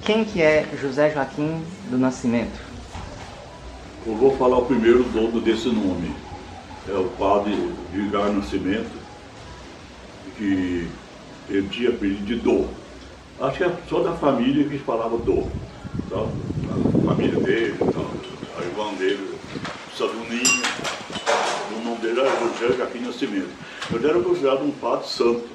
Quem que é José Joaquim do Nascimento? Eu vou falar o primeiro dono desse nome. É o padre Vigar Nascimento, que ele tinha apelido de Dô. Acho que é só da família que falava Dô. Tá? A família dele, tá? A irmã dele, Saduninha, o nome dele era José Joaquim Nascimento. Ele era considerado um padre santo,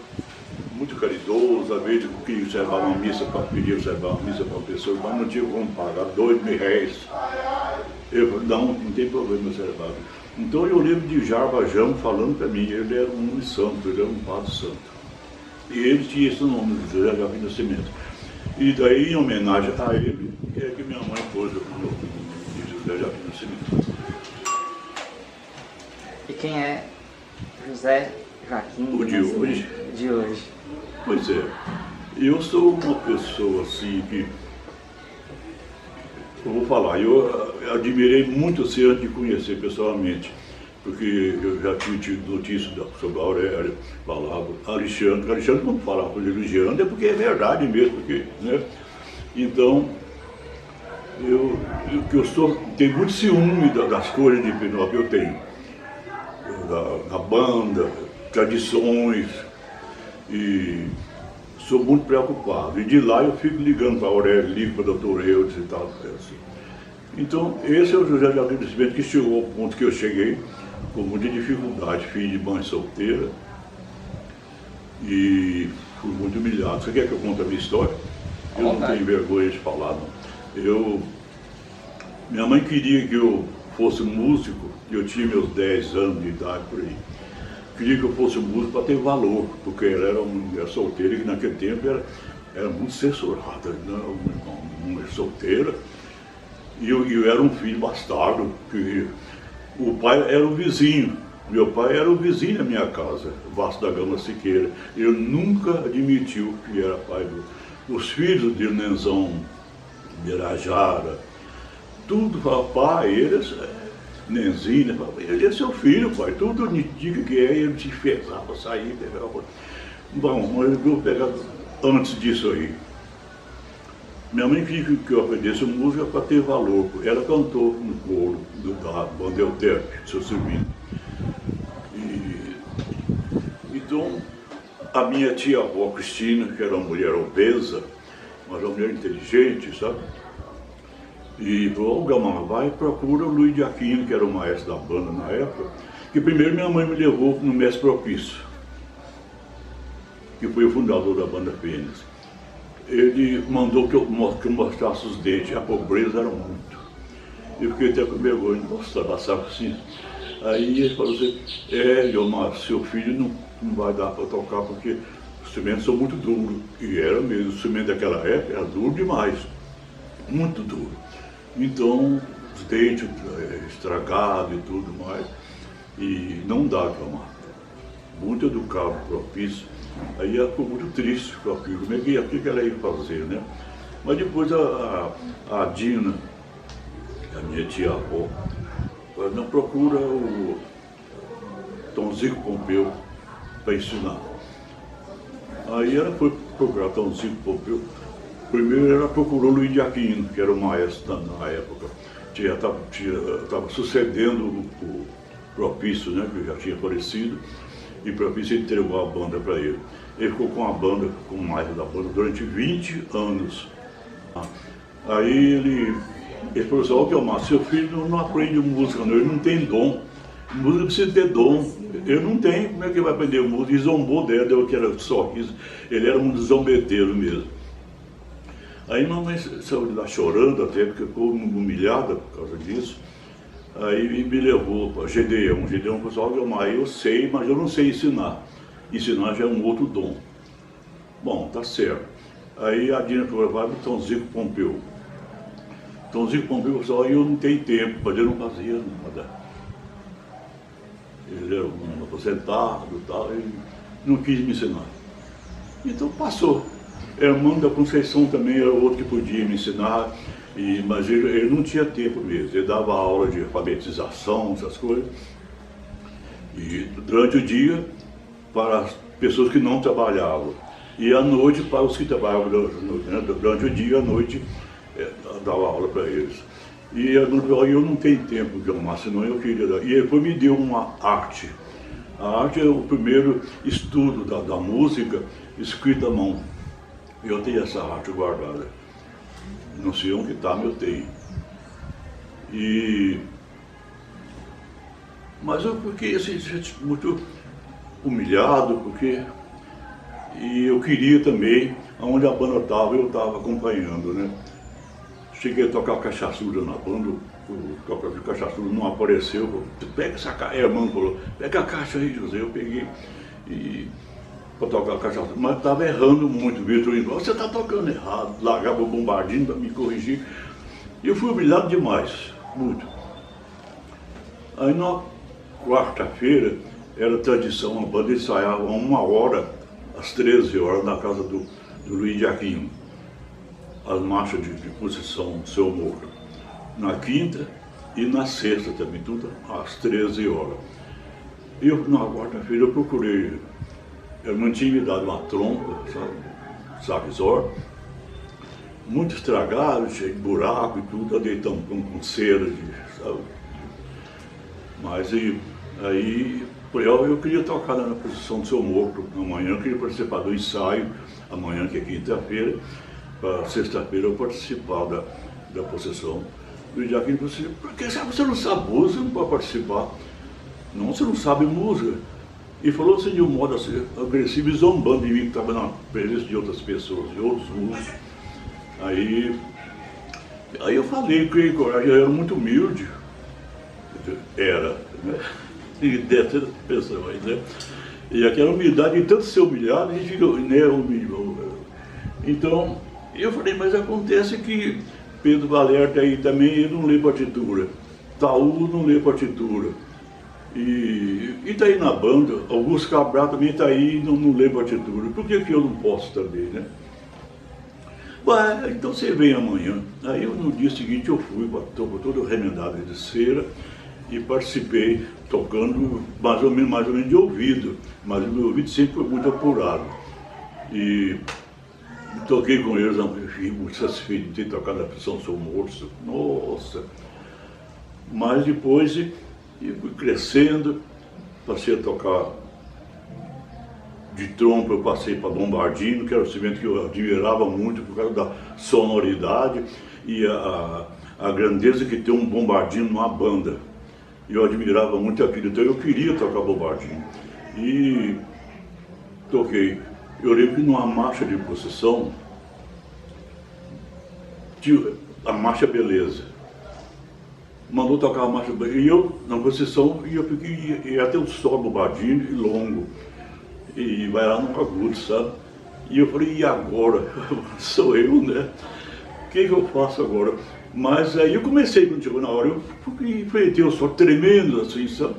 muito caridoso, às vezes queria reservar uma missa para uma pessoa, mas não tinha como pagar R$2.000. Eu falei, não tem problema reservado. Então eu lembro de Jarbajão falando para mim, ele era um homem santo, ele era um padre santo. E ele tinha esse nome, José Joaquim Nascimento. E daí, em homenagem a ele, é que minha mãe pôs o nome de José Joaquim Nascimento. E quem é José Joaquim do O de Nascimento hoje? de hoje? Pois é, eu sou uma pessoa assim que, eu vou falar, eu admirei muito assim antes de conhecer pessoalmente, porque eu já tinha tido notícia sobre a Aurélia, falava, Alexandre, quando falava com ele Alexandre é porque é verdade mesmo, porque, né? Então, tenho muito ciúme das coisas de Penópolis que eu tenho, da banda, tradições, e sou muito preocupado. E de lá eu fico ligando para a Aurélia, ligo para o doutor Eudes e tal, assim. Então, esse é o José Joaquim Nascimento que chegou ao ponto que eu cheguei, com muita dificuldade, filho de mãe solteira, e fui muito humilhado. Você quer que eu conte a minha história? Eu não tenho vergonha de falar, não. Minha mãe queria que eu fosse músico, eu tinha meus 10 anos de idade por aí. Queria que eu fosse músico para ter valor, porque ela era uma mulher solteira, que naquele tempo era muito censurada, né? Uma mulher solteira. E eu era um filho bastardo, que o pai era o vizinho. Meu pai era o vizinho da minha casa, Vasco da Gama Siqueira. Ele nunca admitiu que era pai dos filhos de Nenzão, Birajara, tudo, pai, eles, Nenzinho, ele é seu filho, pai, tudo diga que é, ele se fezava para sair, pegava. Bom, mas eu vou pegar antes disso aí. Minha mãe queria que eu aprendesse música para ter valor. Ela cantou no coro da banda Euterpe, seu Silvino. Então, a minha tia-avó Cristina, que era uma mulher obesa, mas uma mulher inteligente, sabe? E falou, Gamar, vai e procura o Luiz de Aquino, que era o maestro da banda na época, que primeiro minha mãe me levou no mestre Propício, que foi o fundador da banda Fênix. Ele mandou que eu mostrasse os dentes, a pobreza era muito. Eu fiquei até com vergonha de mostrar, passava assim. Aí ele falou assim, Guilmar, seu filho não vai dar para tocar porque os instrumentos são muito duros. E era mesmo, o instrumento daquela época era duro demais, muito duro. Então, os dentes estragados e tudo mais, e não dá, Guilmar. Muito educado, Propício. Aí ela ficou muito triste com aquilo, como é que ela ia fazer, né? Mas depois a Dina, a minha tia-avó, falou, não, procura o Tomzico Pompeu para ensinar. Aí ela foi procurar Tomzico Pompeu. Primeiro ela procurou Luiz de Aquino, que era o maestro na época. Estava sucedendo o Propício, né, que já tinha falecido. E Propício entregou a banda para ele. Ele ficou com a banda, com o maestro da banda, durante 20 anos. Aí ele falou assim, ó, Guilmar, seu filho não aprende música, não, ele não tem dom. Música precisa ter dom. Ele não tem, como é que ele vai aprender música? E zombou dela, deu aquela sorriso. Ele era um zombeteiro mesmo. Aí mamãe saiu de lá chorando até, porque ficou humilhada por causa disso. Aí me levou para Gedeão. Gedeão falou assim, Guilmar, eu sei, mas eu não sei ensinar. Ensinar já é um outro dom. Bom, tá certo. Aí a Dina falou, vai para o Tomzico Pompeu. Tomzico Pompeu falou assim, eu não tenho tempo, mas ele não fazia nada. Ele era um aposentado e tal, ele não quis me ensinar. Então passou. Irmão da Conceição também era outro que podia me ensinar. Mas ele não tinha tempo mesmo, ele dava aula de alfabetização, essas coisas. E durante o dia, para as pessoas que não trabalhavam. E à noite, para os que trabalhavam durante o dia, à noite, dava aula para eles. E eu não tenho tempo de arrumar, senão eu queria dar. E depois me deu uma arte. A arte é o primeiro estudo da música escrita à mão. Eu tenho essa arte guardada. Não sei onde está, mas eu tenho. Mas eu fiquei assim, muito humilhado, porque eu queria também, onde a banda estava, eu estava acompanhando, né? Cheguei a tocar cachaçuda na banda, o toque de cachaçuda não apareceu. Pega essa caixa, a irmã falou, pega a caixa aí, José. Eu peguei para tocar cachaçuda, mas estava errando muito. O Vitorino falou, você está tocando errado, largava o bombardinho para me corrigir. E eu fui humilhado demais, muito. Aí na quarta-feira era tradição, a banda ensaiava 1h, às 13 horas, na casa do Luiz de Aquino. As marchas de procissão do Seu Morto. Na quinta e na sexta também, tudo às 13 horas. Na quarta-feira eu procurei, eu não tinha me dado uma trompa, sabe, saquezor, muito estragado, cheio de buraco e tudo, eu dei tampão com cera, sabe. Mas aí eu queria tocar na procissão do Seu Morto amanhã, eu queria participar do ensaio, amanhã que é quinta-feira, para sexta-feira eu participar da procissão. E o Jaquim falou assim, por que você não sabe música, não pode participar? Não, você não sabe música. E falou assim de um modo assim, agressivo e zombando de mim, que estava na presença de outras pessoas, de outros músicos. Aí eu falei, criei coragem, eu era muito humilde. Era, né? E dessas pessoas, né? E aquela humildade, de tanto ser humilhado, a gente fica, né, humilhado. Então, eu falei, mas acontece que Pedro Valerta aí também, ele não lê partitura. Taú não lê partitura. E tá aí na banda, Augusto Cabral também tá aí e não lê partitura. Por que eu não posso também, né? Ué, então você vem amanhã. Aí no dia seguinte eu fui, todo remendado de cera e participei, tocando mais ou menos de ouvido. Mas o meu ouvido sempre foi muito apurado. E toquei com eles, eu fiquei muito satisfeito de ter tocado a Procissão Seu Morto. Nossa! Mas depois eu fui crescendo, passei a tocar de trompa, eu passei para bombardino, que era um instrumento que eu admirava muito por causa da sonoridade e a grandeza que tem um bombardino numa banda. Eu admirava muito aquilo, então eu queria tocar bombardino. E toquei. Eu lembro que numa marcha de procissão, tinha a Marcha Beleza. Mandou tocar a Marcha Beleza. E eu, na procissão, ia até um solo bombardino e longo. E vai lá no agudo, sabe? E eu falei, e agora? Sou eu, né? O que eu faço agora? Mas aí eu comecei, quando chegou na hora, eu enfrentei um som tremendo, assim, sabe?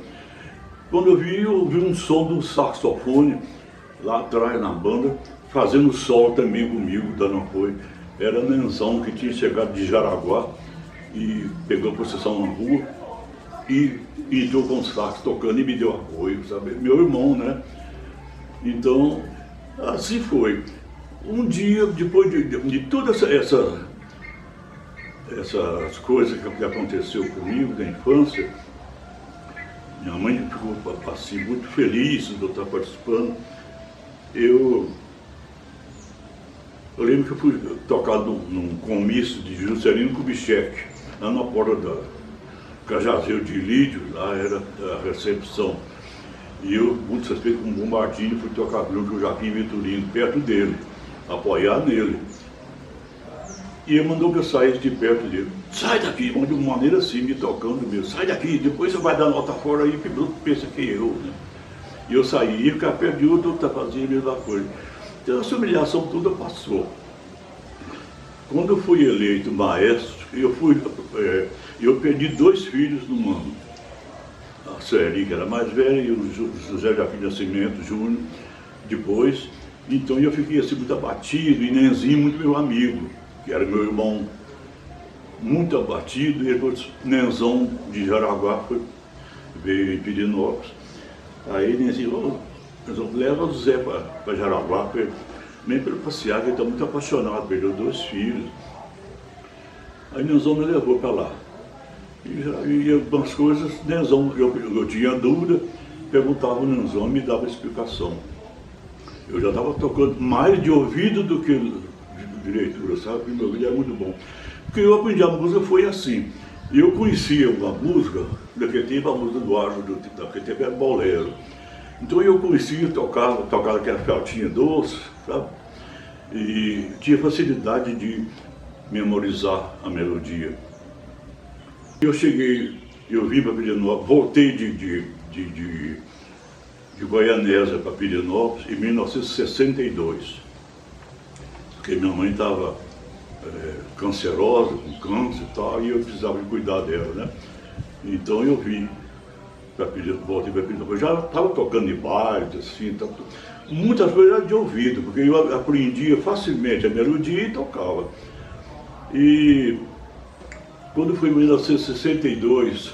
Quando eu ouvi um som do saxofone, lá atrás na banda, fazendo sol também comigo, dando apoio. Era Nenzão, que tinha chegado de Jaraguá e pegou a procissão na rua e entrou com o sax tocando e me deu apoio, sabe? Meu irmão, né? Então, assim foi. Um dia, depois de todas essas coisas que aconteceu comigo da infância, minha mãe ficou assim, muito feliz de eu estar participando. Eu lembro que eu fui tocar num comício de Juscelino Kubitschek, lá na porta da Cajazeiro de Lídio, lá era a recepção. E eu, muito satisfeito com um bombardinho, fui tocar junto com o Jaquim Vitorino, perto dele, apoiar nele. E ele mandou que eu saísse de perto dele. Sai daqui, de uma maneira assim, me tocando mesmo. Sai daqui, depois você vai dar nota fora aí, que o outro pensa que eu, né? E eu saí, ia ficar perto de outro, tá fazendo a mesma coisa. Então essa humilhação toda passou. Quando eu fui eleito maestro, eu perdi 2 filhos no ano. A Sueli, que era mais velha, e o José Jaquim Nascimento Júnior, depois. Então eu fiquei assim muito abatido, e Nenzinho, muito meu amigo, que era meu irmão, muito abatido, e depois Nenzão de Jaraguá veio em Pirinópolis. Aí Nenzinho, leva o Zé para Jaraguá, nem pelo passear, que ele está muito apaixonado, perdeu 2 filhos. Aí Nenzão me levou para lá. E algumas coisas, Nenzão, eu tinha dúvida, perguntava ao Nenzão e me dava explicação. Eu já estava tocando mais de ouvido do que de leitura, sabe? Porque meu ouvido é muito bom. Porque eu aprendi a música foi assim. Eu conhecia uma música, daquele tempo a música do Árvore, daquele tempo era bolero. Então eu conhecia, tocava aquela flautinha doce, sabe? E tinha facilidade de memorizar a melodia. Eu cheguei, eu vim para Pirenópolis, voltei de Goianésia para Pirenópolis em 1962. Porque minha mãe estava cancerosa, com câncer e tal, e eu precisava de cuidar dela, né? Então eu vim para Pirenópolis, voltei para Pirenópolis. Eu já estava tocando em baile, assim, muitas coisas era de ouvido, porque eu aprendia facilmente a melodia e tocava. E quando foi em 1962,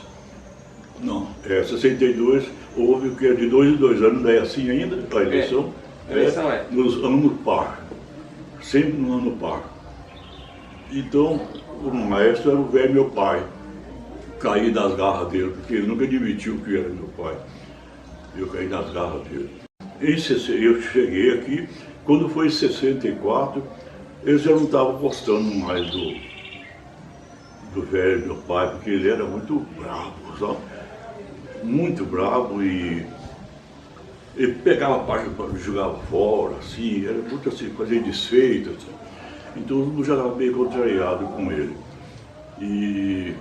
62, houve o que é de 2 em 2 anos, não é assim ainda, a eleição? A eleição nos anos par, sempre no ano par. Então, o maestro era o velho meu pai, caí nas garras dele, porque ele nunca admitiu que era meu pai. Eu caí nas garras dele. Eu cheguei aqui, quando foi em 64, eles já não estavam gostando mais do velho meu pai, porque ele era muito bravo, sabe? Muito bravo, e ele pegava a parte e jogava fora, assim, era muito assim, fazia desfeito, assim. Então eu já estava meio contrariado com ele. E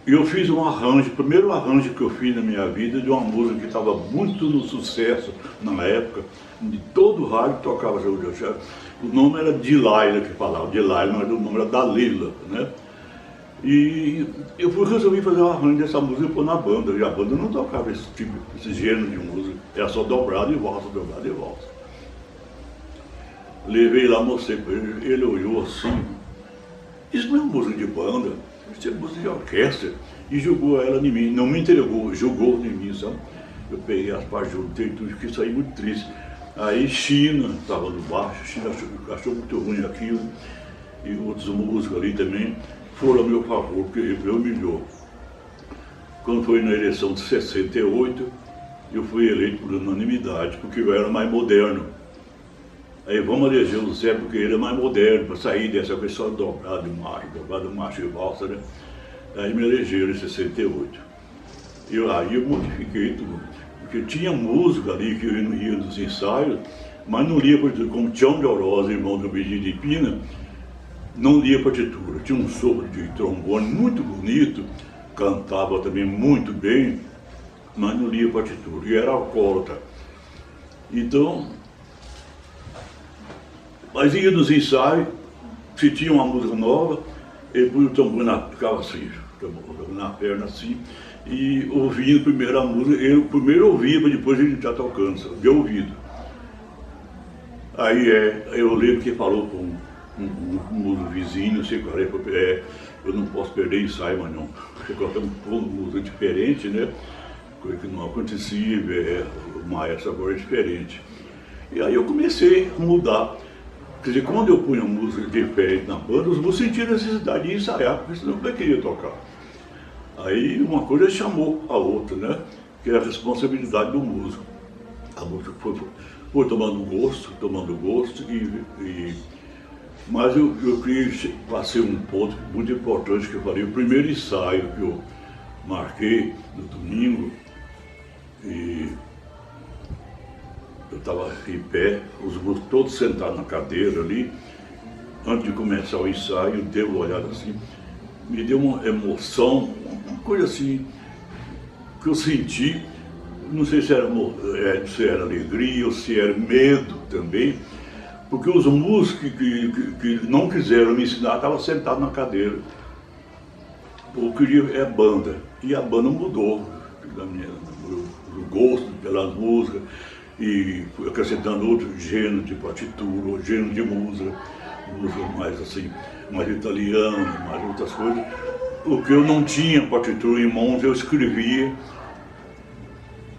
eu fiz um arranjo, o primeiro arranjo que eu fiz na minha vida de uma música que estava muito no sucesso na época, de todo o rádio tocava Saúde Chefe. O nome era Delilah que falava, Delilah, mas o nome era Dalila, né? E eu resolvi fazer um arranjo dessa música e pôr na banda, e a banda não tocava esse gênero de música, era só dobrado e valsa, dobrado e valsa. Levei lá, mostrei para ele, ele olhou assim, isso não é música de banda, isso é música de orquestra, e jogou ela em mim, não me entregou, jogou em mim, sabe? Eu peguei as partes, juntei tudo, fiquei saí muito triste. Aí China estava no baixo, China achou muito ruim aquilo, e outros músicos ali também foram a meu favor, porque ele me humilhou. Quando foi na eleição de 68, eu fui eleito por unanimidade, porque eu era mais moderno. Aí vamos eleger o Zé, porque ele é mais moderno, para sair dessa questão dobrado macho e valsa, né? Aí me elegeram em 68. Aí eu modifiquei tudo, porque tinha música ali que eu não ia nos ensaios, mas não lia partitura, como Tião de Orosa, irmão do Benedito de Pina, não lia partitura. Tinha um sopro de trombone muito bonito, cantava também muito bem, mas não lia partitura, e era alcoólatra. Então, mas ia nos ensaios, se tinha uma música nova, ele punha o trombone, ficava assim, na perna assim, e ouvindo primeiro a música, ele primeiro ouvia, mas depois ele já tocando, de ouvido. Aí eu lembro que falou com um vizinho, não sei qual eu não posso perder ensaio, mas não, porque colocamos uma música diferente, né? Coisa que não acontecia, o maestro agora é diferente. E aí eu comecei a mudar. Quer dizer, quando eu punha música diferente na banda, os músicos sentiram a necessidade de ensaiar, porque senão eu queria tocar. Aí uma coisa chamou a outra, né? Que era a responsabilidade do músico. A música foi tomando gosto, mas eu passei um ponto muito importante que eu falei. O primeiro ensaio que eu marquei no domingo, e eu estava em pé, os músicos todos sentados na cadeira ali. Antes de começar o ensaio, eu dei uma olhada assim, me deu uma emoção, uma coisa assim, que eu senti, não sei se era alegria ou se era medo também, porque os músicos que não quiseram me ensinar estavam sentados na cadeira. Eu queria banda, e a banda mudou, o gosto pelas músicas, e fui acrescentando outro gênero de partitura, outro gênero de música mais assim, mais italiana, mais outras coisas. O que eu não tinha partitura em mãos, eu escrevia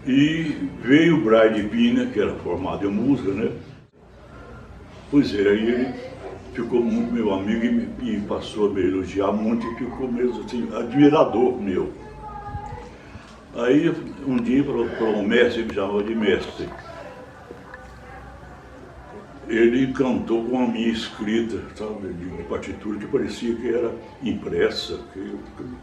E veio o Brian de Pina, que era formado em música, né? Pois é, aí ele ficou muito meu amigo e passou a me elogiar muito e ficou mesmo assim, admirador meu. Aí um dia para um mestre, ele me chamava de mestre. Ele cantou com a minha escrita, sabe, de partitura, que parecia que era impressa, que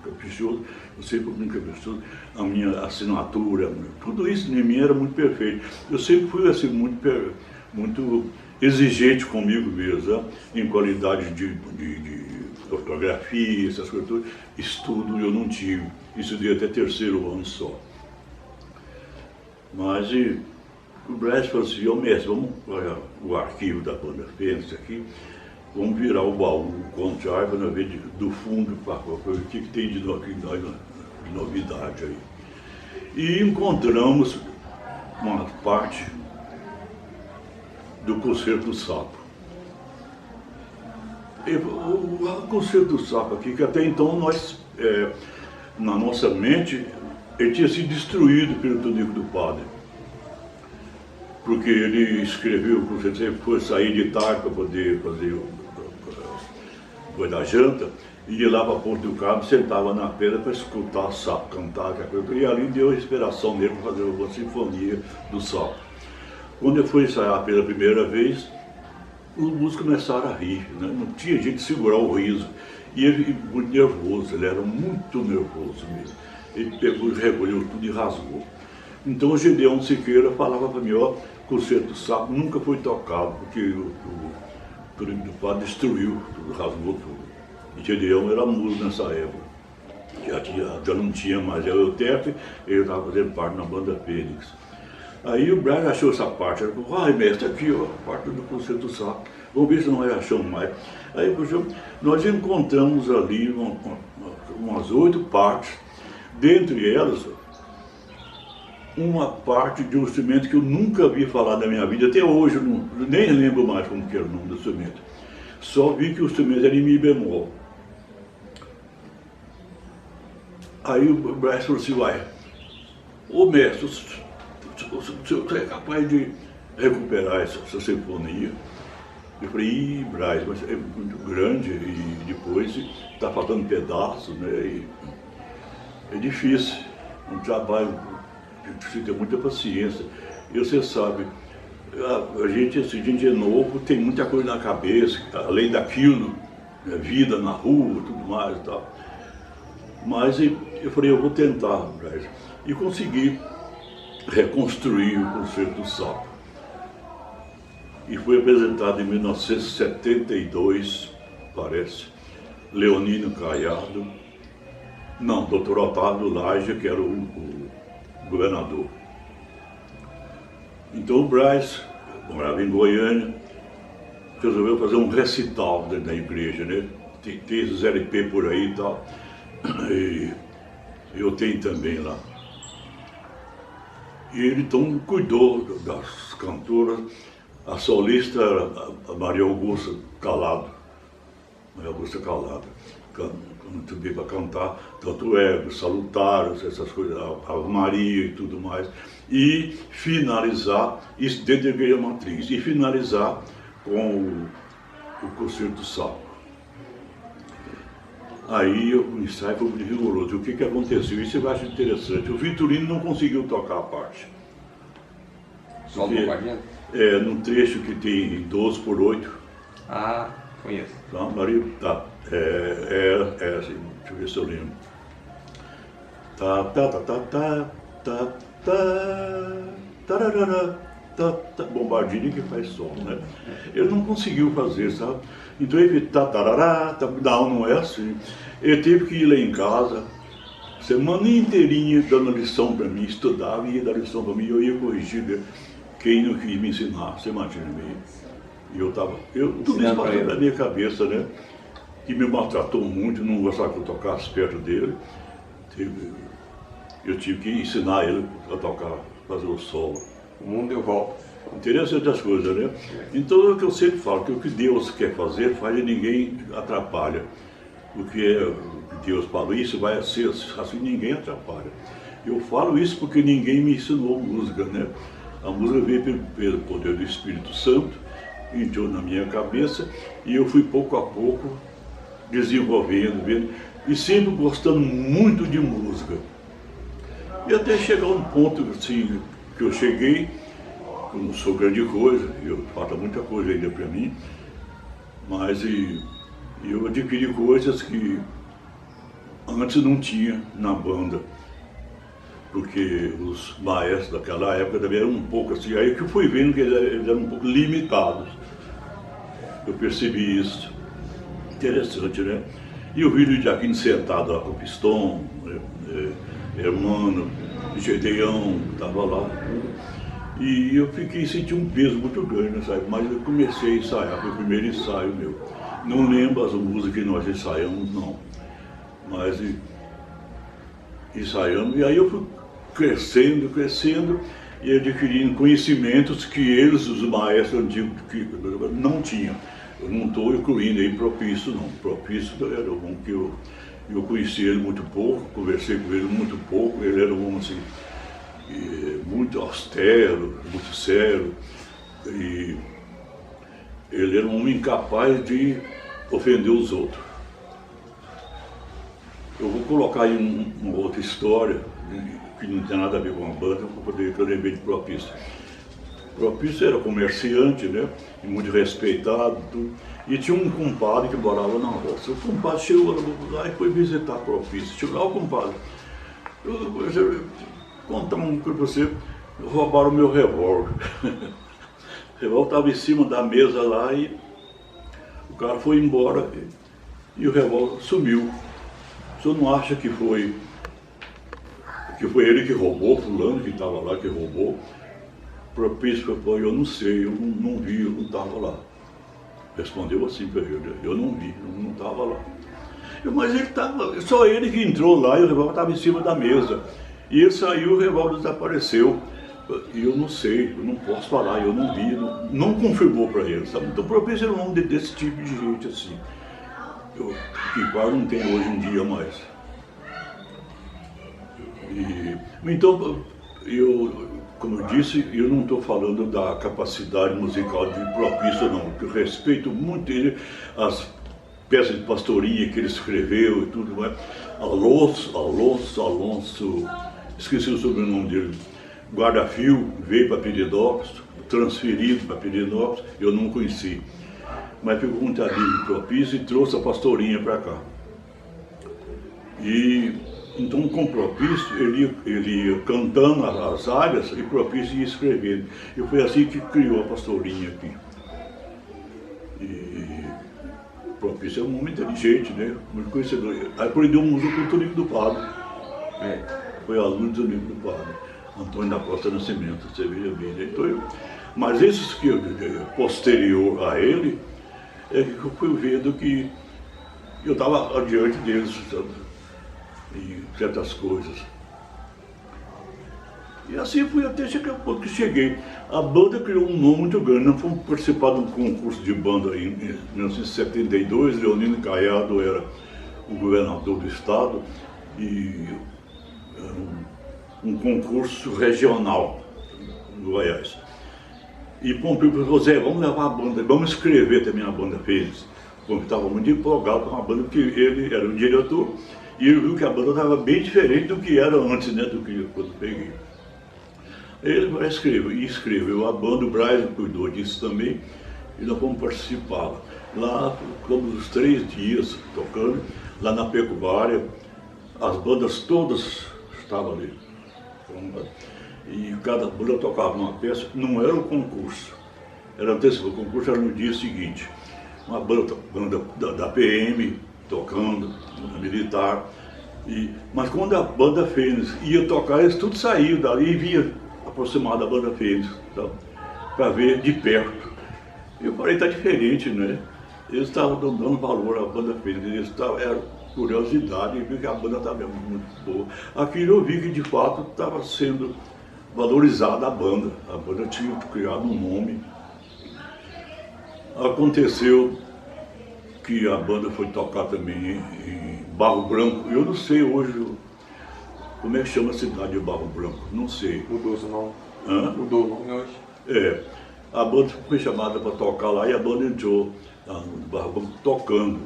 caprichoso, eu sempre fui muito caprichoso, a minha assinatura, tudo isso em mim era muito perfeito. Eu sempre fui assim, muito exigente comigo mesmo, né? Em qualidade de ortografia, essas coisas todas. Estudo eu não tive, estudei até terceiro ano só. Mas o Brás falou assim, ô mestre, vamos olhar o arquivo da banda Fênix aqui, vamos virar o baú, o conto de árvore, ver do fundo para ver o que tem de novidade aí. E encontramos uma parte do Concerto do Sapo. O Concerto do Sapo aqui, que até então nós, na nossa mente, ele tinha sido destruído pelo Tonico do Padre. Porque ele escreveu, você foi sair de tarde para poder fazer da janta, ia lá para a Ponte do Carmo, sentava na pedra para escutar o sapo cantar, e ali deu inspiração nele para fazer uma sinfonia do sapo. Quando eu fui ensaiar pela primeira vez, os músicos começaram a rir, né? Não tinha jeito de segurar o riso. E ele muito nervoso, ele era muito nervoso mesmo. Ele pegou, recolheu tudo e rasgou. Então o Gedeão Siqueira falava para mim, ó, o Concerto do Sapo nunca foi tocado, porque o Tonico do Padre destruiu tudo, rasgou tudo. E Gedeão era músico nessa época. Já não tinha mais, era o Tefe, ele estava fazendo parte na banda Fênix. Aí o Brian achou essa parte, ele falou, ai mestre, aqui ó, a parte do Concerto do Sapo, vamos ver se nós achamos mais. Aí nós encontramos ali umas 8 partes, dentre elas, uma parte de um instrumento que eu nunca vi falar na minha vida, até hoje eu nem lembro mais como que era o nome do instrumento. Só vi que o instrumento era em Mi bemol. Aí o Brian falou assim, vai, ô mestre, você é capaz de recuperar essa sinfonia? Eu falei, ih, Braz, mas é muito grande e depois está faltando pedaços, né? E é difícil, um trabalho que precisa ter muita paciência. E você sabe, a gente é novo, tem muita coisa na cabeça, além daquilo, vida na rua, tudo mais e tal. Mas eu falei, eu vou tentar, Braz. E consegui reconstruir o Concerto do Sapo. E foi apresentado em 1972, parece, Leonino Caiado, não, Dr. Otávio Laje, que era o governador. Então o Braz, morava em Goiânia, resolveu fazer um recital dentro da igreja, né? Tem esses LP por aí e tal, e eu tenho também lá. E ele então cuidou das cantoras, a solista era a Maria Augusta Calado, muito bem para cantar, tanto Salutários, essas coisas, a Maria e tudo mais, e finalizar, isso dentro da igreja matriz, e finalizar com o Concerto do Sapo. Aí o ensaio foi muito rigoroso. O que aconteceu? Isso eu acho interessante. O Vitorino não conseguiu tocar a parte. Só do Guardião? Num trecho que tem 12 por 8. Ah, conheço. Tá, Maria, tá. Assim, deixa eu ver se eu lembro. Tá, tararara, bombardino que faz som, né? Ele não conseguiu fazer, sabe? Então ele não é assim. Ele teve que ir lá em casa, semana inteirinha dando lição para mim, estudava e ia dar lição para mim, eu ia corrigir quem não quis me ensinar, você imagina meio. E tudo isso passou na minha cabeça, né? Que me maltratou muito, não gostava que eu tocasse perto dele. Eu tive que ensinar ele a tocar, fazer o solo. O mundo deu volta. Interessante as coisas, né? Então é o que eu sempre falo, que o que Deus quer fazer, faz e ninguém atrapalha. O que Deus falou, isso vai ser assim, ninguém atrapalha. Eu falo isso porque ninguém me ensinou música, né? A música veio pelo poder do Espírito Santo, entrou na minha cabeça e eu fui pouco a pouco desenvolvendo, vendo, e sempre gostando muito de música. E até chegar um ponto assim, que eu cheguei, eu não sou grande coisa, falta muita coisa ainda para mim, mas eu adquiri coisas que antes não tinha na banda, porque os maestros daquela época também eram um pouco assim, aí que eu fui vendo que eles eram um pouco limitados. Eu percebi isso. Interessante, né? E o vídeo de Aquino sentado lá com o Pistão, Hermano, Gedeão, estava lá. E eu senti um peso muito grande nessa época, mas eu comecei a ensaiar, foi o primeiro ensaio meu. Não lembro as músicas que nós ensaiamos, não. Mas ensaiamos, e aí eu fui crescendo e adquirindo conhecimentos que eles, os maestros antigos, não tinham. Eu não estou incluindo aí Propício, não. Propício era um que eu conheci ele muito pouco, conversei com ele muito pouco, ele era um homem assim, muito austero, muito sério, e ele era um homem incapaz de ofender os outros. Eu vou colocar aí uma outra história, que não tem nada a ver com a banda, para poder que eu lembrei de Propício. Propício era comerciante, né, e muito respeitado, tudo. E tinha um compadre que morava na roça. O compadre chegou lá e foi visitar Propício. Chegou lá, o compadre, eu vou contar uma coisa para você, roubaram o meu revólver. O revólver estava em cima da mesa lá e o cara foi embora e o revólver sumiu. O senhor não acha que foi ele que roubou, fulano que estava lá que roubou? Propício falou, eu não sei, eu não vi, eu não estava lá. Respondeu assim para ele, eu não vi, eu não estava lá. Mas ele estava, só ele que entrou lá e o revólver estava em cima da mesa. E ele saiu, o revólver desapareceu. E eu não sei, eu não posso falar, eu não vi, não confirmou para ele, sabe? Então Propício era um homem desse tipo de gente assim, que quase não tem hoje em dia mais. Então, como eu disse, eu não estou falando da capacidade musical de Propício, não, porque eu respeito muito ele, as peças de pastorinha que ele escreveu e tudo mais. Alonso, esqueci o sobrenome dele, Guarda-Fio, veio para Pirinópolis, transferido para Pirinópolis, eu não conheci. Mas ficou muito amigo de Propício e trouxe a pastorinha para cá. E então, com Propício, ele ia cantando as áreas e Propício ia escrevendo. E foi assim que criou a pastorinha aqui. E Propício é um homem inteligente, né? Muito conhecedor. Aí aprendeu música com o Toninho do Padre. Foi aluno do Toninho do Padre, Antônio da Costa Nascimento, você veja bem. Né? Então, mas esses que posterior a ele, é que eu fui vendo que eu estava adiante deles, sabe? Em certas coisas. E assim fui até chegar ao ponto que cheguei. A banda criou um nome muito grande. Nós fomos participar de um concurso de banda em 1972. Leonino Caiado era o governador do estado e era um concurso regional no Goiás. E Pompeu falou, Zé, vamos levar a banda, vamos escrever também a banda fez. Pompeu estava muito empolgado com a banda, porque ele era o diretor. E ele viu que a banda estava bem diferente do que era antes, né, do que quando eu peguei. Ele vai escrever, e escreveu a banda, o Braz cuidou disso também, e nós fomos participar. Lá, ficamos os 3 dias tocando, lá na Pecuária, as bandas todas estavam ali. E cada banda tocava uma peça, não era o concurso, era antecipado, o concurso era no dia seguinte. Uma banda da PM, tocando, militar, mas quando a banda Fênix ia tocar, eles tudo saíam dali e vinha aproximar da banda Fênix, para ver de perto. Eu falei, tá diferente, né? Eles estavam dando valor à banda Fênix, era curiosidade, e vi que a banda estava muito boa. Aqui eu vi que de fato estava sendo valorizada a banda tinha criado um nome. Aconteceu que a banda foi tocar também em Barro Branco. Eu não sei hoje Como é que chama a cidade de Barro Branco? Não sei. Mudou seu nome. Hã? Mudou o nome hoje. É. A banda foi chamada para tocar lá e a banda entrou lá no Barro Branco tocando.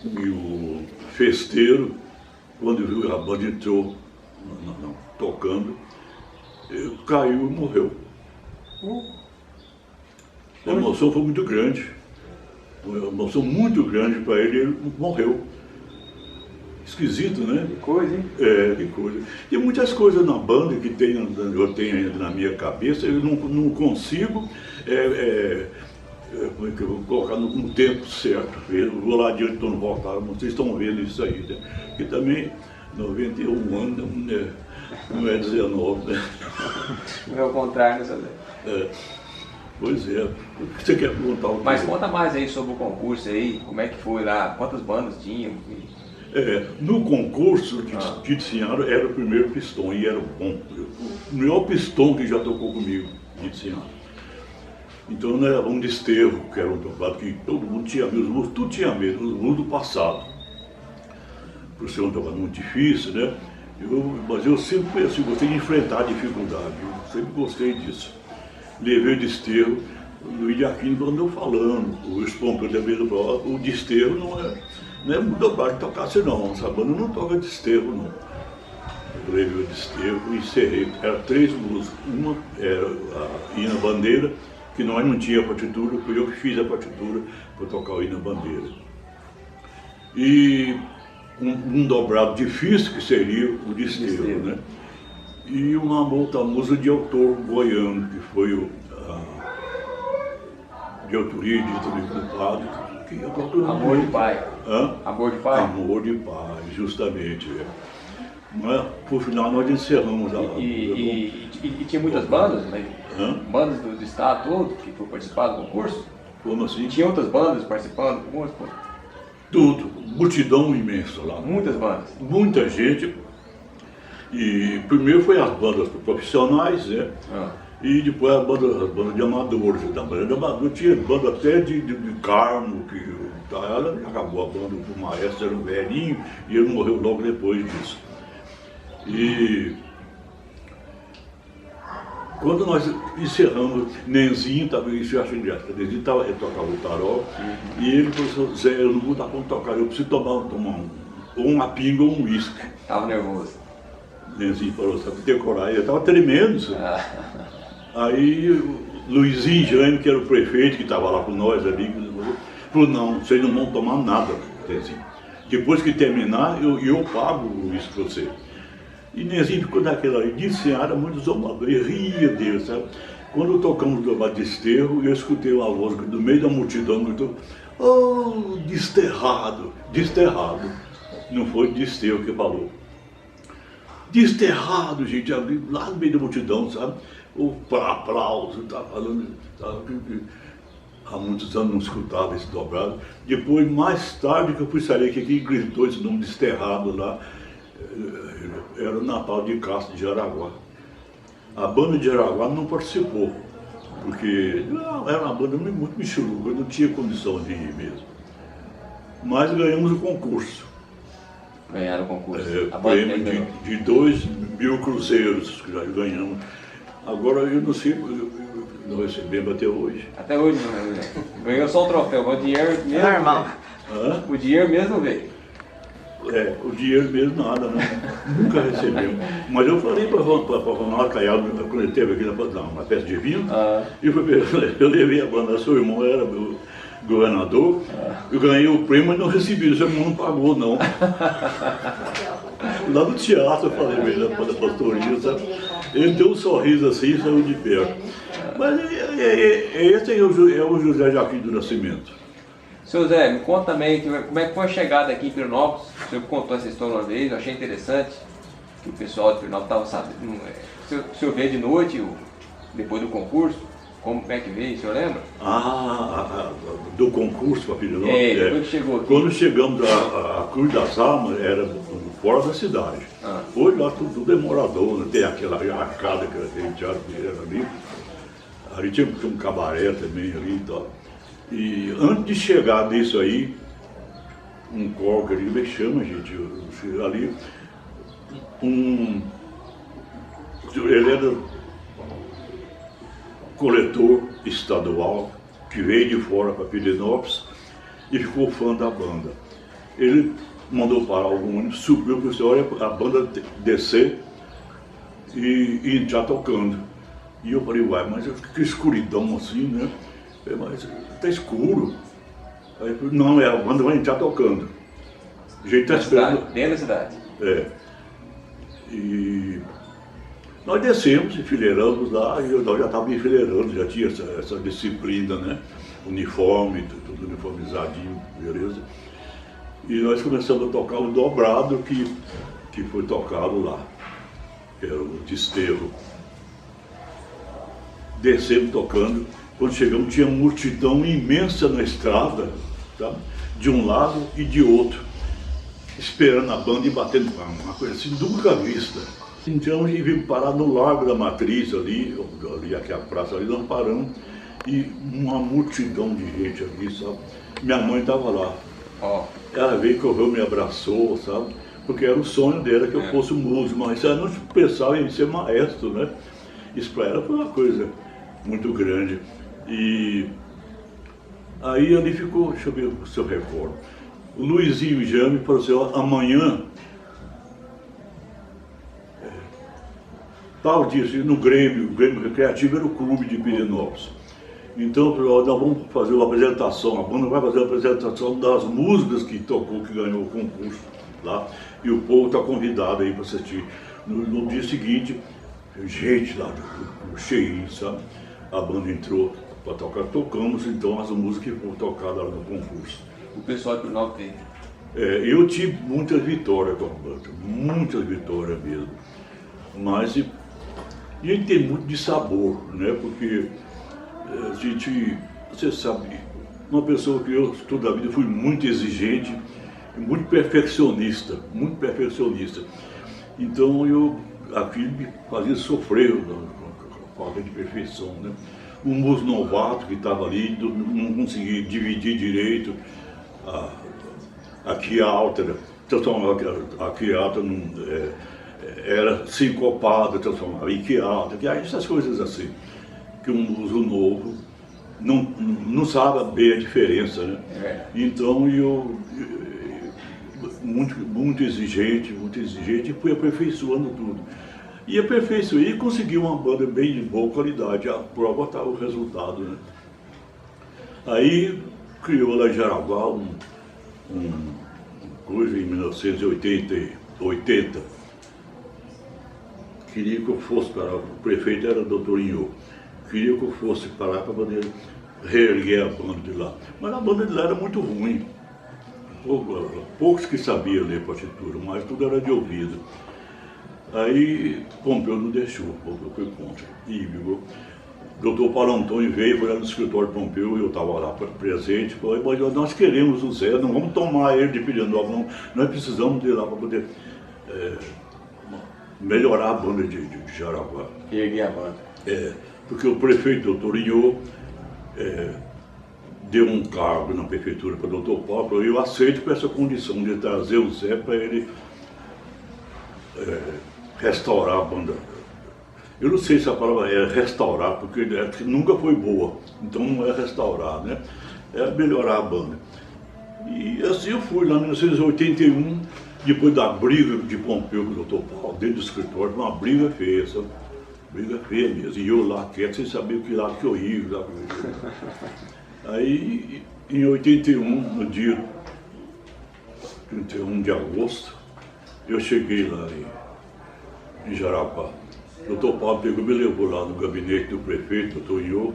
E o festeiro, quando viu a banda entrou tocando, caiu e morreu. A emoção foi muito grande. Uma emoção muito grande para ele, ele morreu. Esquisito, né? Que coisa, hein? É, que coisa. Tem muitas coisas na banda que eu tenho ainda na minha cabeça, eu não consigo como é que eu vou colocar no tempo certo. Eu vou lá adiante, estou no voltar, vocês estão vendo isso aí, né? Que também 91 anos não é 19, né? Não é o contrário, né, É, pois é. O que você quer perguntar? Mas conta mais aí sobre o concurso aí, como é que foi lá, quantas bandas tinham? No concurso de Tiziano era o primeiro pistão e era bom. O melhor pistão que já tocou comigo, de Tiziano. Então nós era um desterro, que era um tocado que todo mundo tinha medo, os músicos, tudo tinha medo, os músicos do passado. Por ser um tocado muito difícil, né? Mas eu sempre assim, gostei de enfrentar a dificuldade, eu sempre gostei disso. Levei o desterro, o Luiz de Aquino andou falando, o Espompeu da Beira do Pró, o desterro não é muito dobrado de tocar assim não, essa banda não toca desterro não. Eu levei o desterro e encerrei, eram 3 músicas, uma era a Ina Bandeira, que nós não tinha partitura, foi eu que fiz a partitura para tocar o Ina Bandeira. E um dobrado difícil que seria o desterro, né? E uma outra música de autor goiano, que foi de autoria de Vitor Padre, que eu toco Amor de Pai. Hã? Amor de Pai? Amor de Pai, justamente. Mas, por final, nós encerramos a... E tinha muitas bandas, né? Bandas do estado todo que foram participar do concurso? Como assim? Tinha outras bandas participando? Tudo, multidão imensa lá. Muitas bandas? Muita gente. E primeiro foi as bandas profissionais, né? E depois as bandas de amadores. Da banda de amadores tinha banda até de Carmo, que ela acabou a banda, o maestro era um velhinho e ele morreu logo depois disso. E quando nós encerramos, Nenzinho, isso eu acho engraçado, Nenzinho tocava o tarol, e ele falou assim, Zé, eu não vou dar conta de tocar, eu preciso tomar uma pinga ou um uísque. Estava nervoso. Nenzinho falou, sabe, decorar, ele estava tremendo, sabe? Aí o Luizinho Jânio, que era o prefeito, que estava lá com nós ali, falou, não, vocês não vão tomar nada, Nenzinho. Depois que terminar, eu pago o uísque para você. E Nenzinho ficou naquela ali, disse, era muito zombador, ele ria dele, sabe? Quando tocamos do desterro, eu escutei uma voz do meio da multidão, gritou, oh, desterrado, desterrado. Não foi desterro que falou. Desterrado, gente, lá no meio da multidão, sabe? O aplauso, tá falando, há muitos anos não escutava esse dobrado. Depois, mais tarde, que eu fui saber que aqui gritou esse nome desterrado lá, era o Natal de Castro de Jaraguá. A banda de Jaraguá não participou, porque era uma banda muito michuruca, não tinha condição de ir mesmo. Mas ganhamos o concurso. Ganharam o concurso. Prêmio de 2.000 cruzeiros que já ganhamos. Agora eu não sei, não recebemos até hoje. Até hoje não, né? Ganhou só o troféu, mas o dinheiro mesmo. Normal. O dinheiro mesmo veio. O dinheiro mesmo nada, né? Nunca recebemos. Mas eu falei para o Ronaldo Caiado, quando ele esteve aqui na festa de vinho, eu levei a banda, seu irmão era meu governador, eu ganhei o prêmio, mas não recebi, seu irmão não pagou, não. Lá no teatro eu falei para ele, da pastoria, sabe? Ele deu um sorriso assim e saiu de perto. Mas esse é o José Joaquim do Nascimento. Seu Zé, me conta também como é que foi a chegada aqui em Pirenópolis. O senhor contou essa história uma vez, eu achei interessante que o pessoal de Pirenópolis estava sabendo. O senhor veio de noite, depois do concurso, como é que veio, o senhor lembra? Do concurso para Pirenópolis? Depois que chegou aqui. Quando chegamos a Cruz das Almas, era fora da cidade. Hoje lá tudo é morador, né? Tem aquela arcada, aquele teatro que era ali. Ali tinha um cabaré também ali e tal. E antes de chegar nisso aí, um corpo ali, como é que chama, gente? Ali, Ele era coletor estadual, que veio de fora para Pirenópolis e ficou fã da banda. Ele mandou parar o ônibus, subiu para olha a banda descer e entrar tocando. E eu falei, uai, mas que escuridão assim, né? Mas tá escuro. Aí eu falei, não, a banda vai entrar tocando. A gente tá esperando. Dentro da cidade. É. E nós descemos, enfileiramos lá, e nós já estávamos enfileirando, já tinha essa disciplina, né? Uniforme, tudo uniformizadinho, beleza? E nós começamos a tocar o dobrado que foi tocado lá, que era o desterro. Descemos tocando, quando chegamos tinha uma multidão imensa na estrada, tá? De um lado e de outro, esperando a banda e batendo palma, uma coisa assim nunca vista. Então e vimos parar no Largo da Matriz ali aqui a praça ali, nós paramos e uma multidão de gente ali, sabe? Minha mãe estava lá. Ó. Ela veio, correu, me abraçou, sabe? Porque era o sonho dela que eu fosse músico, mas ela não pensava em ser maestro, né? Isso para ela foi uma coisa muito grande. E aí ali ficou, deixa eu ver o seu recordo. O Luizinho Jame falou assim, ó, amanhã, tal dia, no Grêmio, o Grêmio Recreativo era o clube de Pirenópolis. Então, nós vamos fazer uma apresentação, a banda vai fazer uma apresentação das músicas que tocou, que ganhou o concurso lá, e o povo está convidado aí para assistir. No dia seguinte, gente lá, cheio, sabe? A banda entrou para tocar, tocamos então as músicas que foram tocadas lá no concurso. O pessoal de Pirenópolis tem. Eu tive muitas vitórias com a banda, muitas vitórias mesmo. Mas e a gente tem muito de sabor, né? Porque a gente, você sabe, uma pessoa que eu toda a vida fui muito exigente, muito perfeccionista, muito perfeccionista. Então aquilo me fazia sofrer com a falta de perfeição, né? Um músico novato que estava ali, não conseguia dividir direito a key alta, a key alta era sincopada, transformava em key alta, essas coisas assim, que um músico novo não sabe bem a diferença, né? Então muito exigente, e fui aperfeiçoando tudo. E aperfeiçoei e consegui uma banda bem de boa qualidade, a prova está o resultado, né? Aí criou lá em Jaraguá um coisa em 1980, queria que eu fosse para lá, o prefeito era o Dr. Inho, queria que eu fosse para lá para poder reerguer a banda de lá. Mas a banda de lá era muito ruim, poucos que sabiam ler partitura, mas tudo era de ouvido. Aí Pompeu não deixou, Pompeu foi contra. E o doutor Paulo Antônio veio, foi lá no escritório de Pompeu, eu estava lá presente, falou, mas nós queremos o Zé, não vamos tomar ele de Pirenópolis, não, nós precisamos de ir lá para poder melhorar a banda de Jaraguá. Erguer a banda. Porque o prefeito, doutor Inho, deu um cargo na prefeitura para o doutor Paulo, eu aceito com essa condição de trazer o Zé para ele restaurar a banda. Eu não sei se a palavra é restaurar, porque nunca foi boa, então não é restaurar, né? É melhorar a banda. E assim eu fui lá em 1981, depois da briga de Pompeu com o doutor Paulo, dentro do escritório, uma briga feia, sabe? Briga feia mesmo. E eu lá quieto, sem saber o que lá, que horrível. Aí, em 81, no dia 31 de agosto, eu cheguei lá em Jaraguá. O doutor Paulo pegou, me levou lá no gabinete do prefeito, doutor Inho,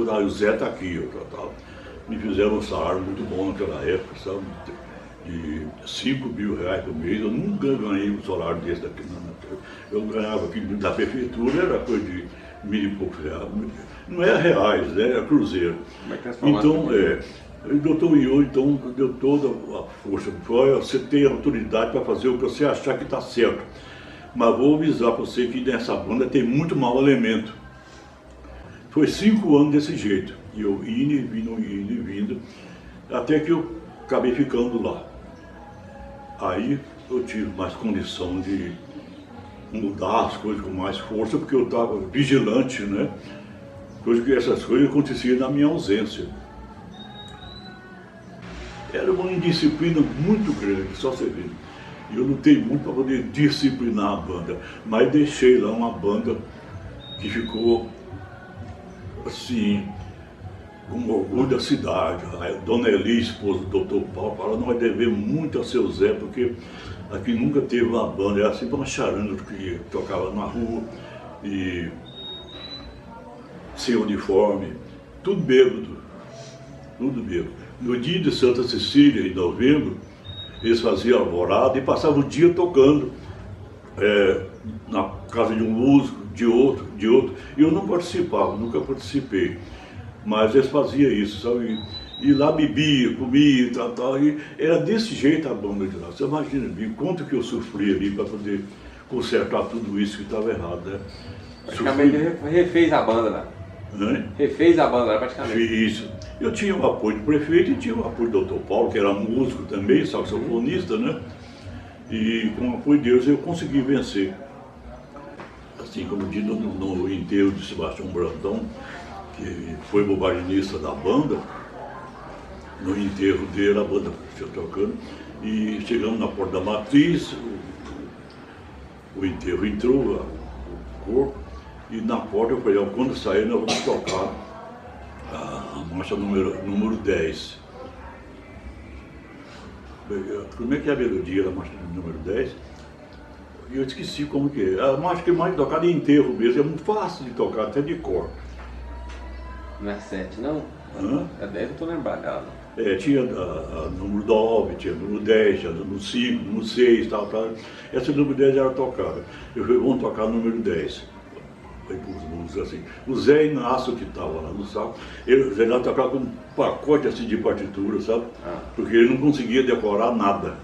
o Zé está aqui, me fizeram um salário muito bom naquela época, sabe? De 5 mil reais por mês, eu nunca ganhei um salário desse daqui. Eu ganhava aqui da prefeitura, era coisa de 1.000 e poucos reais. Não é reais, né? Era cruzeiro. Então, o doutor Inho, então, deu toda a força. Falou, você tem autoridade para fazer o que você achar que está certo. Mas vou avisar para você que nessa banda tem muito mau elemento. Foi 5 anos desse jeito. E eu indo e vindo, até que eu acabei ficando lá. Aí eu tive mais condição de mudar as coisas com mais força, porque eu estava vigilante, né? Coisa que essas coisas aconteciam na minha ausência. Era uma indisciplina muito grande, só você ver. E eu lutei muito para poder disciplinar a banda, mas deixei lá uma banda que ficou assim, com orgulho da cidade. A Dona Eli, esposa do Dr. Paulo, falou: não vai dever muito ao seu Zé, porque aqui nunca teve uma banda, era sempre uma charanga que tocava na rua e sem uniforme, tudo bêbado, tudo bêbado. No dia de Santa Cecília, em novembro, eles faziam alvorada e passavam o dia tocando na casa de um músico, de outro. E eu não participava, nunca participei. Mas eles faziam isso, sabe? E lá bebia, comia e tal. E era desse jeito a banda de lá. Você imagina bem quanto que eu sofri ali para poder consertar tudo isso que estava errado, né? Praticamente refez a banda lá. Refez a banda lá praticamente. Isso. Eu tinha o apoio do prefeito e tinha o apoio do Dr. Paulo, que era músico também, saxofonista, né? E com o apoio deles eu consegui vencer. Assim como diz no enterro de Sebastião Brandão, que foi bobaginista da banda, no enterro dele a banda estava tocando, e chegamos na porta da matriz, o enterro entrou, o corpo, e na porta eu falei: quando sair nós vamos tocar a marcha número 10. Como é que é a melodia da marcha número 10? E eu esqueci como que é. A marcha que mais tocada é enterro mesmo, é muito fácil de tocar, até de cor. Não é 7, não? A 10 eu estou lembrado dela. Tinha a número 9, tinha número 10, tinha número 5, número 6, tal. Essa número 10 era tocada. Eu falei: vamos tocar o número 10. Assim. O Zé Inácio, que estava lá no saco, ele já tocava com um pacote assim de partitura, sabe? Porque ele não conseguia decorar nada.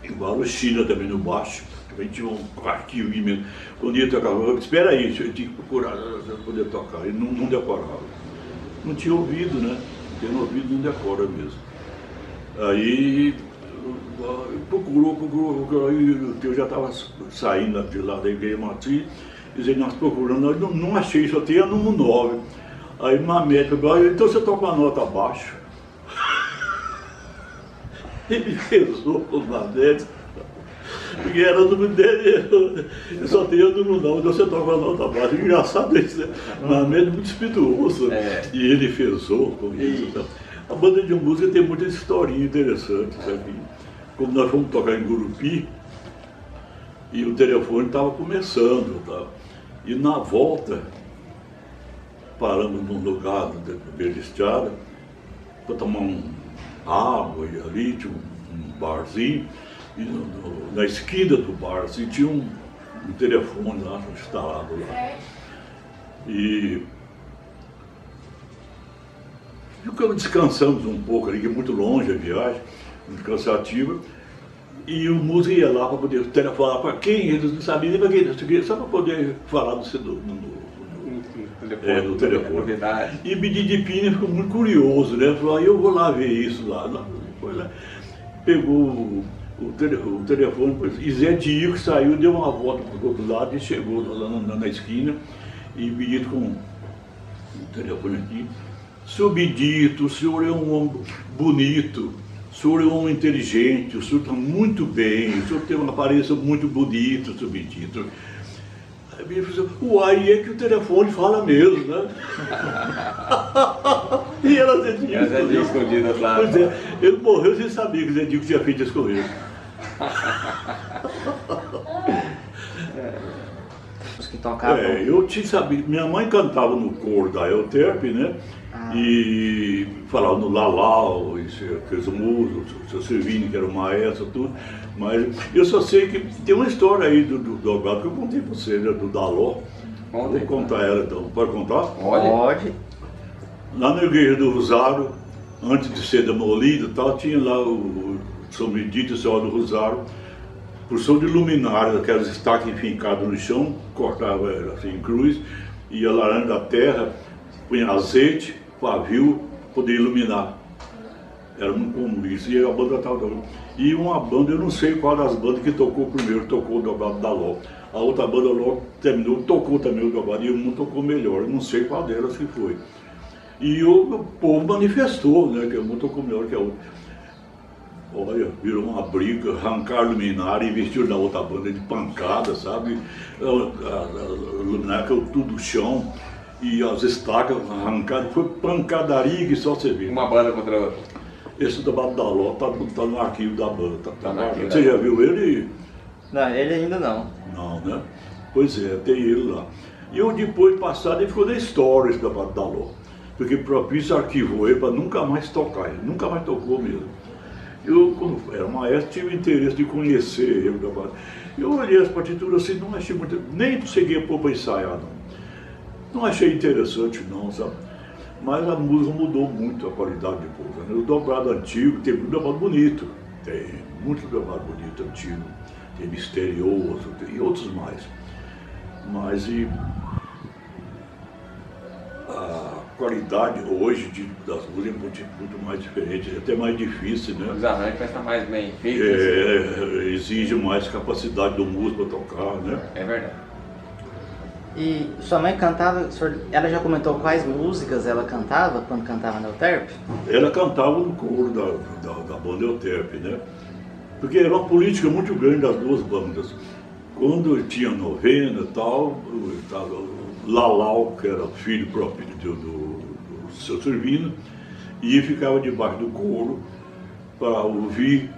Igual o China também no baixo, também tinha um arquivo imenso. Quando ia tocar, eu espera aí, eu tinha que procurar para poder tocar. Ele não decorava. Não tinha ouvido, né? Tendo ouvido não decora mesmo. Aí procurou, e eu já estava saindo de lá da Igreja Matriz. Dizer, nós procurando, não achei, só tinha número 9. Aí uma médica falou: então você toca uma nota abaixo. Ele rezou com uma médica, porque era o número dele, eu só tinha o número 9, então você toca uma nota abaixo. Engraçado isso, né? Uma médica muito espirituosa. E ele rezou com isso. Sabe? A banda de música tem muitas historinhas interessantes aqui. Como nós fomos tocar em Gurupi, e o telefone estava começando, tá? E na volta, paramos num lugar da beira de estrada para tomar água, e ali tinha um barzinho, e na esquina do bar assim, tinha um telefone lá instalado lá. E ficamos descansamos um pouco ali, que é muito longe a viagem, muito cansativa. E o músico ia lá para poder telefonar para quem, eles não sabiam nem para quem, só para poder falar no telefone. E Bedide Pina ficou muito curioso, né? Falou: eu vou lá ver isso lá. Foi lá, pegou o telefone, e Zé Dio que saiu, deu uma volta para o outro lado e chegou lá na esquina, e Bedide com o telefone aqui: seu Bedito, o senhor é um homem bonito. O senhor é um homem inteligente, o senhor está muito bem, o senhor tem uma aparência muito bonita, seu Bedito. Aí ele falou: uai, é que o telefone fala mesmo, né? E ela Zé Dico escondida lá. Pois é, ele morreu sem saber que Zé Dico tinha feito isso com ele. Os que tocavam. Eu tinha sabido, minha mãe cantava no coro da Euterpe, né? E falava no Lalau, aqueles músicos, o seu Silvino, que era o maestro, tudo. Mas eu só sei que tem uma história aí do Gado que eu contei para você, né, do Daló. Vou contar ela então. Pode contar? Pode. Lá na igreja do Rosário, antes de ser demolida, tal, tinha lá o São Benedito e o Senhor do Rosário, por som de luminária, aquelas estacas enfincadas no chão, cortava assim em cruz, ia laranja da terra, punha azeite, pavio, poder iluminar. Era muito comum isso. E a banda estava. E uma banda, eu não sei qual das bandas que tocou primeiro, tocou o Dobrado da Ló. A outra banda logo terminou, tocou também o Dobrado, e uma tocou melhor, eu não sei qual delas que foi. E o povo manifestou, né, que uma tocou melhor que a outra. Olha, virou uma briga, arrancaram luminária e investiram na outra banda de pancada, sabe? A luminária caiu tudo no chão e as estacas arrancadas, foi pancadaria que só você viu. Uma banda contra a outra. Esse do Dobrado da Ló tá no arquivo da banda. Tá no arquivo você da já viu ele? Não, ele ainda não. Não, né? Pois é, tem ele lá. E eu depois passado ele ficou na história esse Dobrado da Ló. Porque o Propício arquivou ele para nunca mais tocar, ele nunca mais tocou mesmo. Eu, quando era maestro, tive interesse de conhecer ele. Eu olhei as partituras assim, não achei muito. Nem cheguei a pôr para ensaiar, não. Não achei interessante, não, sabe? Mas a música mudou muito a qualidade depois. Né? O dobrado antigo tem muito dobrado bonito. Tem muito dobrado bonito antigo. Tem misterioso, tem outros mais. Mas a qualidade hoje das músicas é muito mais diferente, é até mais difícil, né? Os arranjos parece estar mais bem feitos. Exige mais capacidade do músico para tocar, né? É verdade. E sua mãe cantava, ela já comentou quais músicas ela cantava quando cantava na Euterpe? Ela cantava no coro da banda Euterpe, né? Porque era uma política muito grande das duas bandas. Quando tinha novena e tal, Lalau, que era filho próprio do seu Servino, e ficava debaixo do coro para ouvir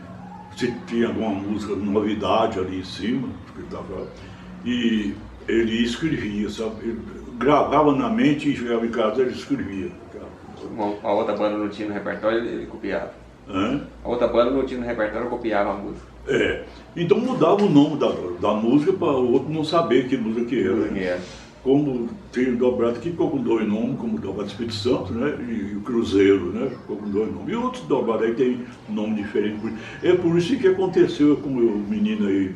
se tinha alguma música, novidade ali em cima, e ele escrevia, sabe? Ele gravava na mente e chegava em casa ele escrevia. A outra banda não tinha no repertório, ele copiava. Hã? A outra banda não tinha no repertório, copiava a música. Então mudava o nome da música para o outro não saber que música que era. É. Como tem o Dobrado que ficou com dois nomes, como o Dobrado Espírito Santo, né? E o Cruzeiro, né? Ficou com dois nomes. E outros Dobrados aí tem nome diferente. É por isso que aconteceu, como o menino aí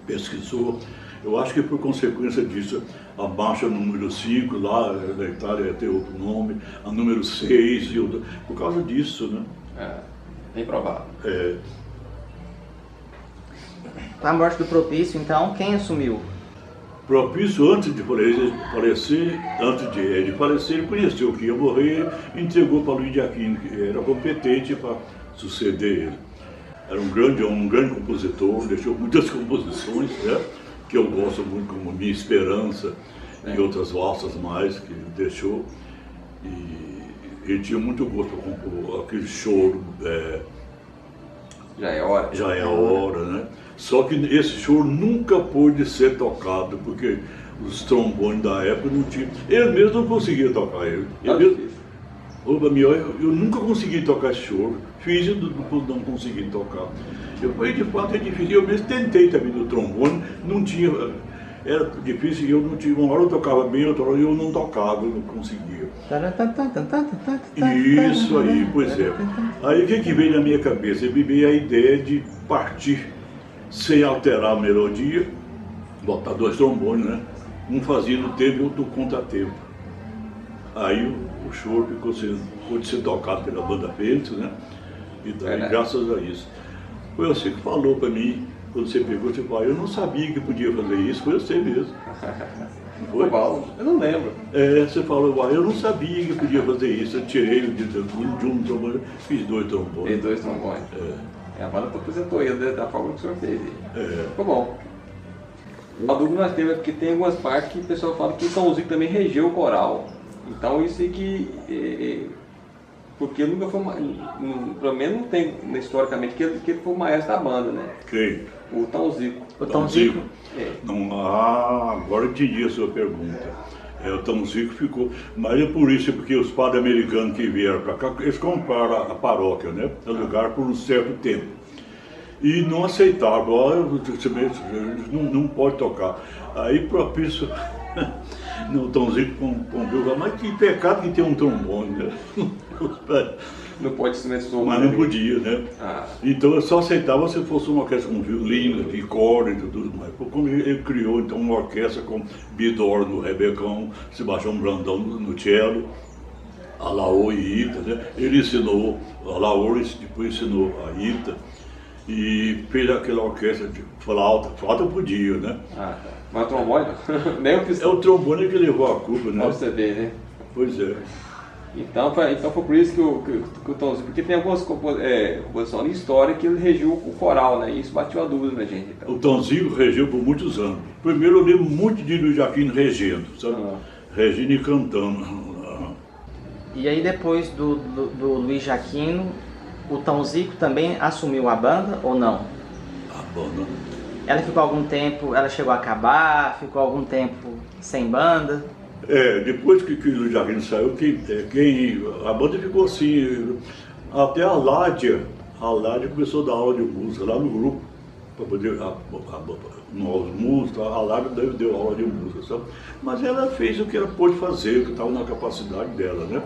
pesquisou, eu acho que por consequência disso, a marcha número 5 lá na Itália tem outro nome, a número 6, por causa disso, né? Bem provável. Com a morte do Propício, então, quem assumiu? Propício, antes de falecer, ele conheceu que ia morrer e entregou para Luiz de Aquino, que era competente para suceder ele. Era um grande compositor, deixou muitas composições, né, que eu gosto muito, como Minha Esperança e outras valsas mais que ele deixou. E ele tinha muito gosto para compor aquele choro. Já é hora. Já é a hora, né? Só que esse choro nunca pôde ser tocado, porque os trombones da época não tinham. Ele mesmo não conseguia tocar ele. Eu nunca consegui tocar esse choro. Fiz e não consegui tocar. De fato é difícil. Eu mesmo tentei também no trombone, não tinha. Era difícil e eu não tinha. Uma hora eu tocava bem, outra hora eu não tocava, eu não conseguia. Isso aí, pois é. Aí o que veio na minha cabeça? Me veio a ideia de partir sem alterar a melodia, botar dois trombones, né? Um fazia no tempo e outro no contratempo. Aí o choro pôde ser tocado pela banda Fênix, né? E daí, graças a isso. Foi você que falou para mim, quando você pegou, você falou, eu não sabia que podia fazer isso, foi você mesmo. Não foi? Eu não lembro. Você falou, eu não sabia que podia fazer isso, eu tirei de um trombone, fiz dois trombones. Fiz dois trombones. A banda apresentou ele da forma que o senhor fez. Ficou bom. A dúvida nós temos é porque tem algumas partes que o pessoal fala que Tom Zico também regeu o coral. Então isso aí que... porque nunca foi... Pelo menos não tem historicamente que ele foi o maestro da banda, né? Quem? O Tom Zico. O Tom Zico? Agora eu entendi a sua pergunta. O Tom Zico ficou, mas é por isso, porque os padres americanos que vieram para cá, eles compraram a paróquia, né? O lugar por um certo tempo. E não aceitaram, agora não pode tocar. Aí Propício, o Tom Zico comprou, mas que pecado que tem um trombone, né? Não pode instrumento solo. Mas não podia, né? Então eu só aceitava se fosse uma orquestra com violino, de corda e tudo mais. Como ele criou então uma orquestra com Bidor no Rebecão, Sebastião Brandão no cello, Alaor e Ita, né? Ele ensinou Alaor e depois ensinou a Ita. e fez aquela orquestra de flauta podia, né? Ah, tá. Mas trombone? Nem o É pistão. o trombone que levou a culpa, né? Pra você ver, né? Pois é. Então foi por isso que o Tomzinho, porque tem algumas composições de história que ele regiu o coral, né? E isso bateu a dúvida na gente. Então. O Tonzinho regeu por muitos anos. Primeiro eu lembro muito de Luiz Aquino regendo, sabe? Regendo e cantando. E aí depois do Luiz Aquino, o Tom Zico também assumiu a banda ou não? A banda. Ela ficou algum tempo, ela chegou a acabar, ficou algum tempo sem banda? Depois que o Luiz Aquino saiu, a banda ficou assim, até a Ládia começou a dar aula de música lá no grupo, para poder, novos músicos, a Ládia deu aula de música, sabe? Mas ela fez o que ela pôde fazer, o que estava na capacidade dela, né?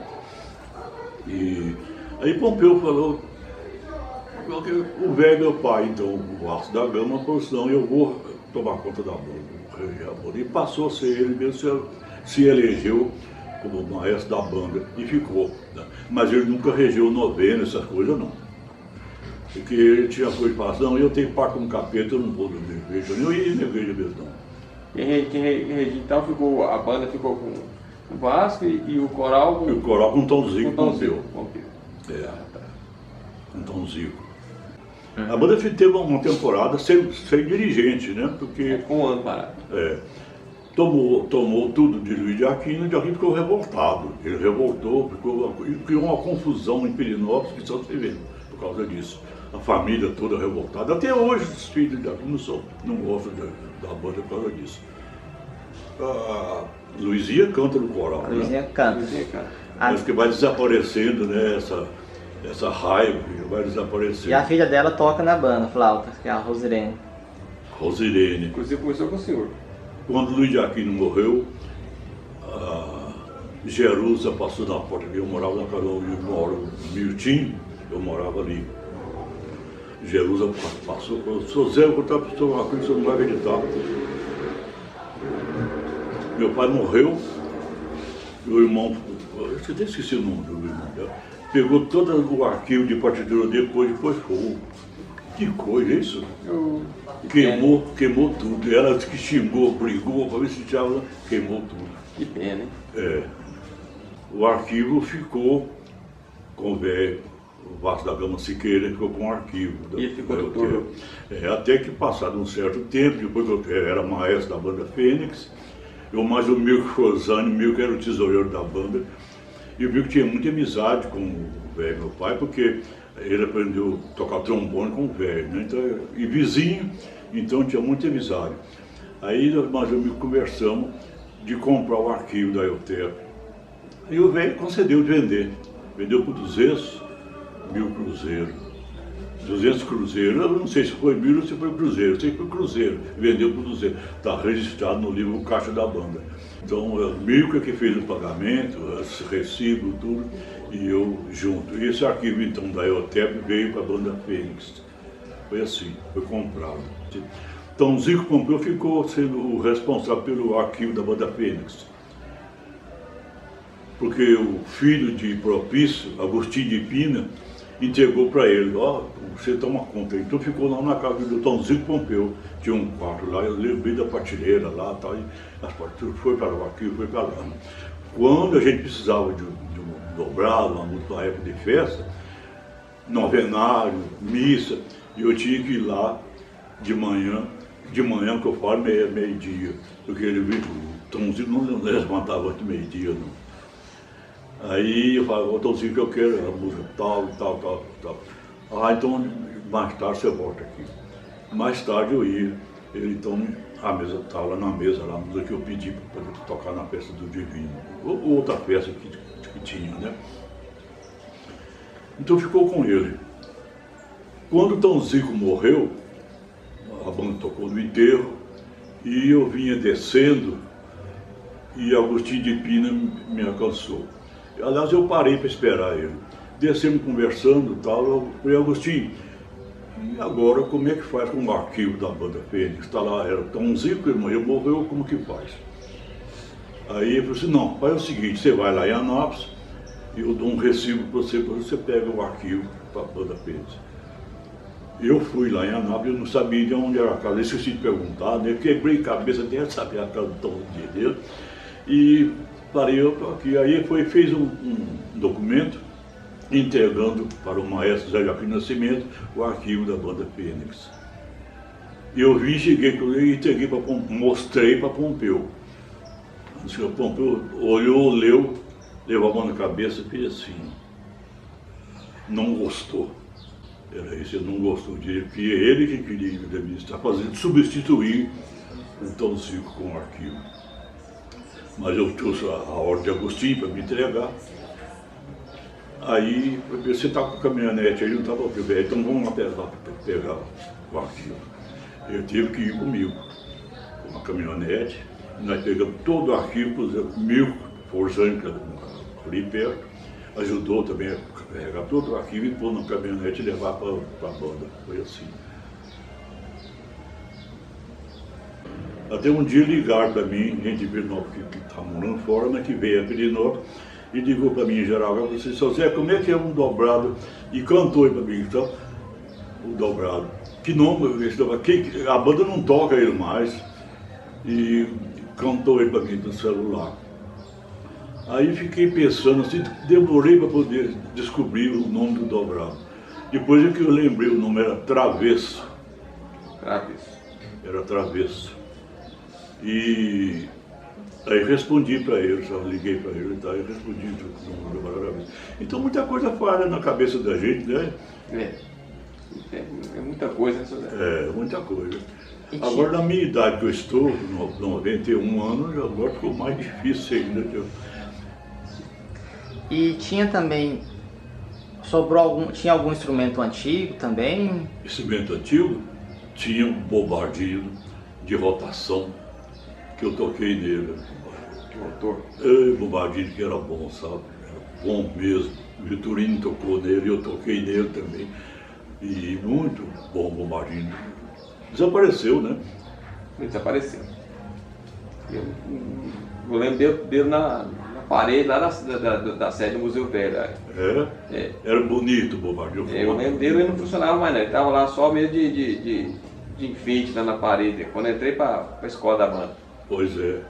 E aí Pompeu falou, o velho meu pai, então, o Vasco da Gama, falou assim, não, eu vou tomar conta da banda. E passou a ser ele mesmo, se elegeu como maestro da banda e ficou. Né? Mas ele nunca regeu novena, essas coisas não. Porque ele tinha coisa de falar, não, eu tenho pacto com o capeta, eu não vou na igreja, eu ia na igreja mesmo não. Então a banda ficou com o Vasco e o coral E o coral com Tomzinho Pompeu. Com Tomzinho. A banda teve uma temporada sem dirigente, né? Porque com um ano parado. tomou tudo de Luiz de Aquino ficou revoltado. Ele revoltou, criou uma confusão em Pirenópolis que só se vê por causa disso. A família toda revoltada. Até hoje os filhos de Aquino não gostam da banda por causa disso. A Luizinha canta no coral. A Luizinha canta. Mas que vai desaparecendo, né? Essa raiva vai desaparecendo. E a filha dela toca na banda, flauta, que é a Rosirene. Rosirene. Inclusive começou com o senhor. Quando Luiz de Aquino morreu, a Jerusa passou na porta que eu morava na casa onde eu moro, Miltim, eu morava ali. Jerusa passou, falou, "Sou Zé, eu vou contar para uma coisa que você não vai acreditar. Meu pai morreu, e o irmão, eu até esqueci o nome do irmão dela, pegou todo o arquivo de partitura depois fogo. Que coisa, isso? Queimou tudo. Ela que xingou, brigou, para ver se tinha, queimou tudo. Que pena, hein? O arquivo ficou com o velho, o Vasco da Gama Siqueira ficou com o arquivo. E ele ficou tudo. Até que passado um certo tempo, depois eu era maestro da banda Fênix, eu mais o Milton Frosani, o Milton era o tesoureiro da banda, e o Milton tinha muita amizade com o velho, meu pai, porque ele aprendeu a tocar trombone com o velho, né? Então, e vizinho, então tinha muita amizade. Aí nós conversamos de comprar o arquivo da EUTEP. E o velho concedeu de vender. Vendeu por 200 mil cruzeiros. 200 cruzeiros, eu não sei se foi 1000 ou se foi cruzeiro, eu sei que foi cruzeiro, vendeu por 200. Está registrado no livro Caixa da Banda. Então, o Milka que fez o pagamento, esse recibo, tudo, e eu junto. E esse arquivo, então, da EUTEP veio para a banda Fênix. Foi assim, foi comprado. Então, o Zico Pompeu ficou sendo o responsável pelo arquivo da banda Fênix. Porque o filho de Propício, Agostinho de Pina, entregou para ele, você toma conta. Então ficou lá na casa do Tomzinho Pompeu, tinha um quarto lá, eu levei da partilheira lá, tal, e as partituras foi para lá, aqui, foi para lá. Quando a gente precisava de um dobrado, uma música na época de festa, novenário, missa, e eu tinha que ir lá de manhã que eu falo meio-dia, porque o Tomzinho não levantava de meio-dia, não. Aí eu falava, Tomzinho, que eu quero a música tal. Então mais tarde você volta aqui. Mais tarde eu ia, ele então, a mesa estava lá na mesa, lá, a música que eu pedi para poder tocar na festa do Divino, ou outra festa que tinha, né? Então ficou com ele. Quando o Tomzinho morreu, a banda tocou no enterro, e eu vinha descendo, e Agostinho de Pina me alcançou. Aliás, eu parei para esperar ele. Descemos conversando e tal, eu falei, Agostinho, e agora como é que faz com o arquivo da banda Fênix? Está lá, era Tomzinho, irmão, ele morreu, como que faz? Aí ele falou assim, não, faz o seguinte, você vai lá em Anápolis, e eu dou um recibo para você pega o arquivo para a banda Fênix. Eu fui lá em Anápolis, eu não sabia de onde era a casa, eu esqueci de perguntar, né? Quebrei a cabeça, nem sabia a casa do Tom dele. E parei, eu tô aqui. Aí fez um documento entregando para o maestro Zé Joaquim Nascimento o arquivo da banda Fênix. Eu vi, cheguei e entreguei mostrei para Pompeu. O senhor Pompeu olhou, leu, levou a mão na cabeça e fez assim. Não gostou. Era isso, ele não gostou de que ele que queria estar fazendo, substituir o Tom Zico com o arquivo. Mas eu trouxe a ordem de Agostinho para me entregar. Aí, você está com a caminhonete aí, não estava aqui, então vamos lá pegar o arquivo. Ele teve que ir comigo, com uma caminhonete. Nós pegamos todo o arquivo, por exemplo, Milko Forzani, ali perto, ajudou também a carregar todo o arquivo e pôr na caminhonete e levar para a banda. Foi assim. Até um dia ligaram para mim, gente de Pirenópolis que está morando fora, mas que veio a Pirenópolis, e ligou para mim em geral, eu disse, seu Zé, como é que é um dobrado? E cantou para mim, então, o dobrado. Que nome, a banda não toca ele mais, e cantou ele para mim no celular. Aí fiquei pensando assim, demorei para poder descobrir o nome do dobrado. Depois é que eu lembrei, o nome era Travesso. Travesso. Era Travesso. E aí respondi para ele, só liguei para ele e tal, e respondi o nome do dobrado. Então muita coisa falha na cabeça da gente, né? É muita coisa, né, seu Zé? É, muita coisa. Agora, na minha idade que eu estou, 91 anos, agora ficou mais difícil ainda. E tinha também, tinha algum instrumento antigo também? Instrumento antigo? Tinha um bombardino de rotação, que eu toquei nele. Motor? Bombardino que era bom, sabe? Era bom mesmo. O Vitorino tocou nele, eu toquei nele também. E muito bom bombardino. Desapareceu, né? Desapareceu. Eu lembro dele na parede lá da sede do Museu Velho. Era? É. Era bonito o bombardino. Eu lembro dele, ele não funcionava mais, né? Ele estava lá só meio de enfeite lá na parede, quando eu entrei para a escola da banda. Pois é.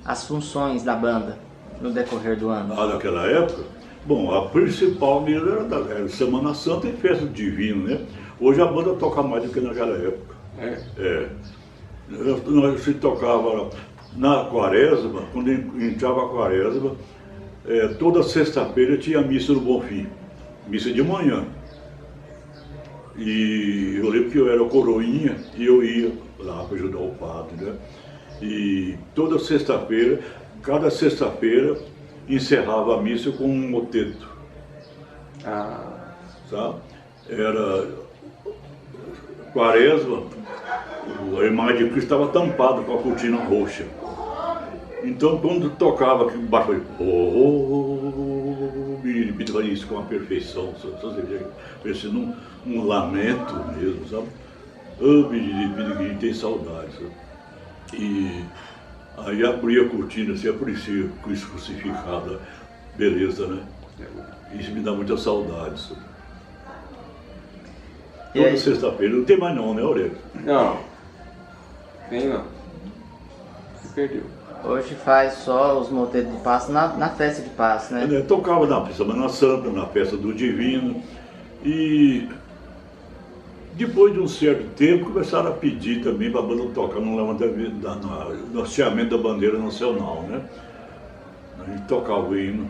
As funções da banda no decorrer do ano? Naquela época? Bom, a principal mesmo era Semana Santa e Festa Divina, né? Hoje a banda toca mais do que naquela época. Nós se tocava na Quaresma, quando entrava a Quaresma, toda sexta-feira tinha a missa no Bonfim, missa de manhã. E eu lembro que eu era coroinha e eu ia lá para ajudar o padre, né? E toda sexta-feira, cada sexta-feira, encerrava a missa com um moteto. Sabe? Era Quaresma, a imagem de Cristo estava tampada com a cortina roxa. Então, quando tocava aqui embaixo, me isso com uma perfeição, parecendo um lamento mesmo, sabe? Tem saudade, sabe? E aí abria a cortina, assim, aparecia Cristo crucificado, beleza, né? Isso me dá muita saudade, sabe? Toda sexta-feira, não tem mais não, né, Aurélio? Não, tem não. Se perdeu. Hoje faz só os motetos de passe na festa de passe, né? Tocava na Semana Santa, na festa do Divino, e depois de um certo tempo começaram a pedir também para a banda tocar no hasteamento da bandeira nacional, né? A gente tocava o hino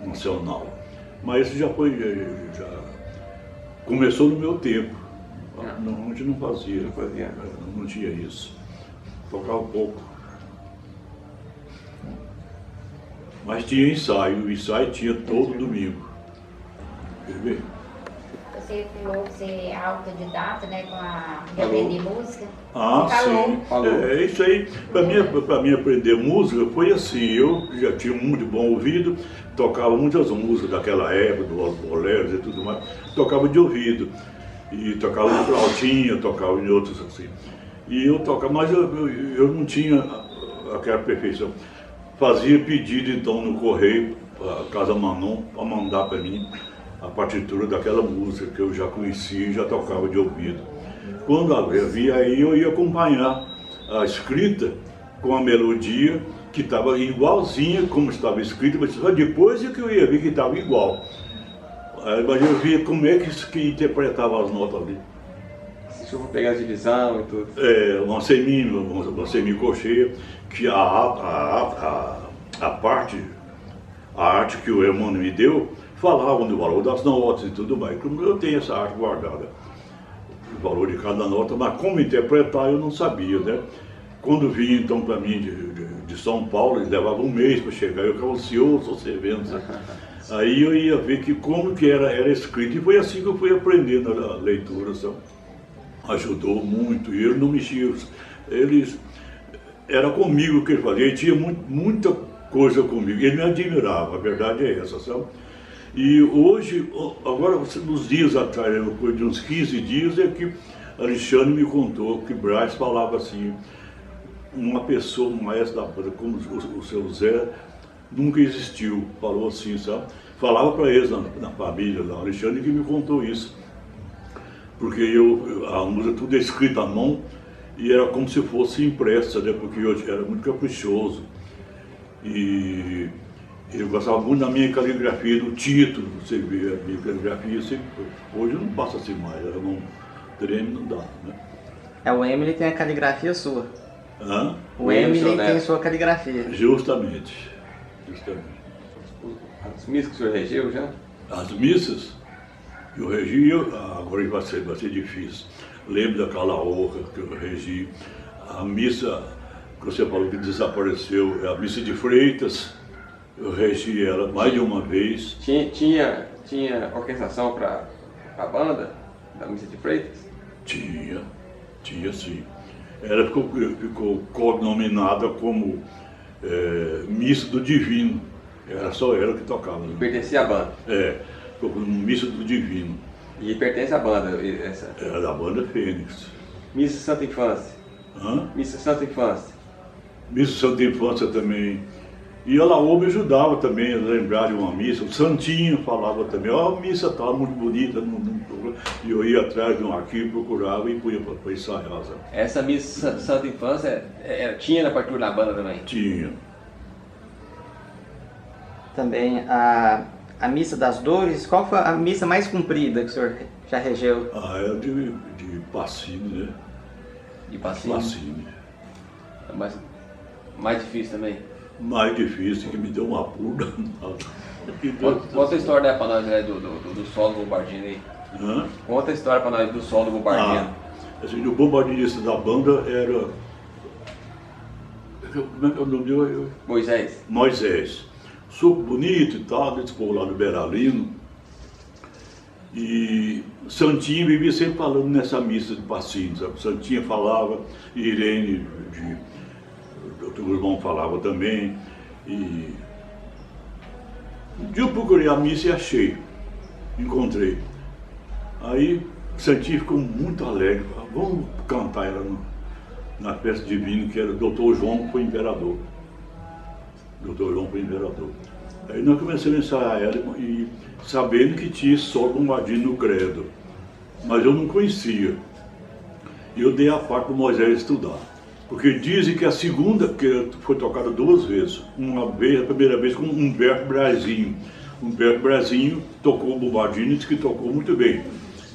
nacional, mas isso já começou no meu tempo. Não, a gente não fazia, não tinha isso. Tocava pouco. Mas tinha ensaio, o ensaio tinha todo domingo. Quer ver? Você falou que você é autodidata, né, de aprender música. Sim. Falou. Isso aí, para mim aprender música foi assim, eu já tinha muito bom ouvido, tocava muitas músicas daquela época, do boleros e tudo mais, tocava de ouvido. E tocava em flautinha, tocava em outros assim. E eu tocava, mas eu não tinha aquela perfeição. Fazia pedido então no correio, a Casa Manon, para mandar para mim a partitura daquela música que eu já conhecia e já tocava de ouvido. Quando havia aí, eu ia acompanhar a escrita com a melodia, que estava igualzinha como estava escrita, mas só depois é que eu ia ver que estava igual. Mas eu via como é que interpretava as notas ali. Se eu for pegar a divisão e tudo. Uma semicolcheia, que a arte que o Emmanuel me deu, falava do valor das notas e tudo mais. Eu tenho essa arte guardada, o valor de cada nota, mas como interpretar eu não sabia, né? Quando vinha então para mim de São Paulo, eles levavam um mês para chegar, eu ficava ansioso, você vendo, né? Aí eu ia ver que como que era escrito, e foi assim que eu fui aprendendo a leitura, sabe? Ajudou muito, e ele não mexia, era comigo que ele fazia, ele tinha muita coisa comigo, ele me admirava, a verdade é essa, sabe? E hoje, agora, nos dias atrás, depois de uns 15 dias, é que Alexandre me contou que Brás falava assim, uma pessoa, um maestro da banda, como o seu Zé, nunca existiu, falou assim, sabe? Falava para eles na família, lá, Alexandre que me contou isso. Porque a música tudo é escrita à mão e era como se fosse impressa, né? Porque eu era muito caprichoso. E eu gostava muito da minha caligrafia, do título, você vê, a minha caligrafia sempre, hoje não passa assim mais, ela não treme, não dá, né? O Emily tem a caligrafia sua. Hã? O Emily tem sua caligrafia. Justamente. As missas que o senhor regeu já? As missas, eu regi, agora vai ser difícil. Lembro daquela honra que eu regi. A missa que você falou que desapareceu, é a missa de Freitas. Eu regi ela mais de uma vez. Tinha orquestração para a banda da missa de Freitas? Tinha sim. Ela ficou cognominada como Missa do Divino. Era só ela que tocava. Né? Pertencia à banda? Ficou como Missa do Divino. E pertence à banda? Era da banda Fênix. Missa Santa Infância? Hã? Missa Santa Infância? Missa Santa Infância também. E a Laô me ajudava também a lembrar de uma missa. O Santinho falava também, a missa estava muito bonita. E eu ia atrás de um arquivo, procurava e punha para ensaiar. Sabe? Essa missa Santa Infância tinha na partitura da banda também? Tinha. Também a Missa das Dores, qual foi a missa mais comprida que o senhor já regeu? Era de Pacini, né? De Pacini? Pacini. Mais difícil também? Mais difícil, que me deu uma pura. Conta a história, né, para nós, né, do solo do Bombardino aí. Hã? Conta a história para nós do solo do Bombardino. Assim, o bombardinista da banda era... Como é que é o nome dele? Moisés. Super bonito e tal, eles ficou lá no Beralino. E Santinho vivia sempre falando nessa missa de Pacini, sabe? Santinha falava, Irene Dr. Irmão falava também. E um dia eu procurei a missa e achei, encontrei. Aí Santinho ficou muito alegre, falou, vamos cantar ela na festa divina, que era o Dr. João foi imperador. Dr. João foi imperador. Aí nós começamos a ensaiar ela e sabendo que tinha só Bombardino no credo. Mas eu não conhecia. E eu dei a parte para Moisés estudar. Porque dizem que a segunda, que foi tocada duas vezes. Uma vez, a primeira vez com Humberto Brazinho. Humberto Brazinho tocou o Bombardino e disse que tocou muito bem.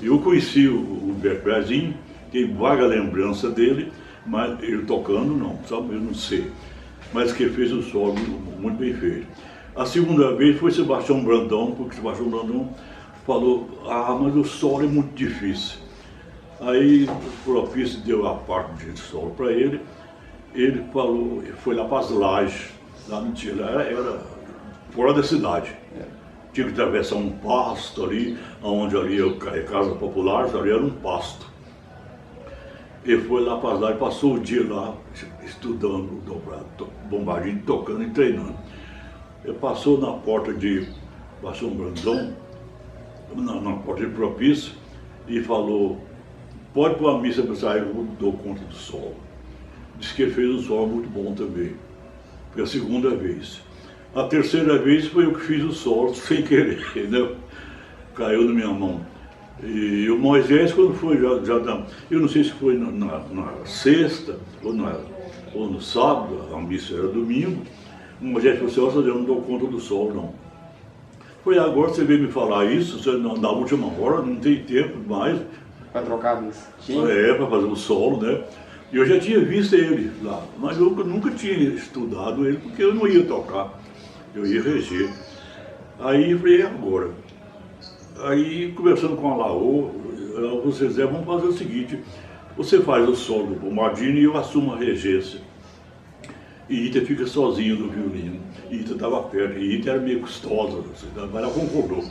Eu conheci o Humberto Brazinho, tenho vaga lembrança dele, mas ele tocando não, sabe? Eu não sei. Mas que fez o solo muito bem feito. A segunda vez foi Sebastião Brandão, porque Sebastião Brandão falou, mas o solo é muito difícil. Aí o Propício deu a parte de solo para ele falou, foi lá para as Lajes, lá no Tila, era fora da cidade. Tinha que atravessar um pasto ali, onde ali é casa popular, ali era um pasto. Ele foi lá para as Lajes, passou o dia lá, estudando, Bombardino, tocando e treinando. Ele passou na porta de Sebastião Brandão, na porta de Propício, e falou, pode pôr a missa para sair, eu dou conta do solo. Diz que ele fez um solo muito bom também. Foi a segunda vez. A terceira vez foi eu que fiz o solo sem querer, né? caiu na minha mão. E o Moisés, quando foi, eu não sei se foi na sexta ou no sábado, a missa era domingo, o Moisés falou assim: "Nossa, eu não dou conta do sol, não." Foi agora você veio me falar isso, você na última hora, não tem tempo mais. Para trocar a missa. Para fazer o solo, né? E eu já tinha visto ele lá, mas eu nunca tinha estudado ele, porque eu não ia tocar, eu ia reger. Aí eu falei: agora. Aí, conversando com a Laô, vocês vamos fazer o seguinte: você faz o solo do bombardino e eu assumo a regência. E Ita fica sozinho no violino. Ita estava perto, e Ita era meio custosa, mas ela concordou.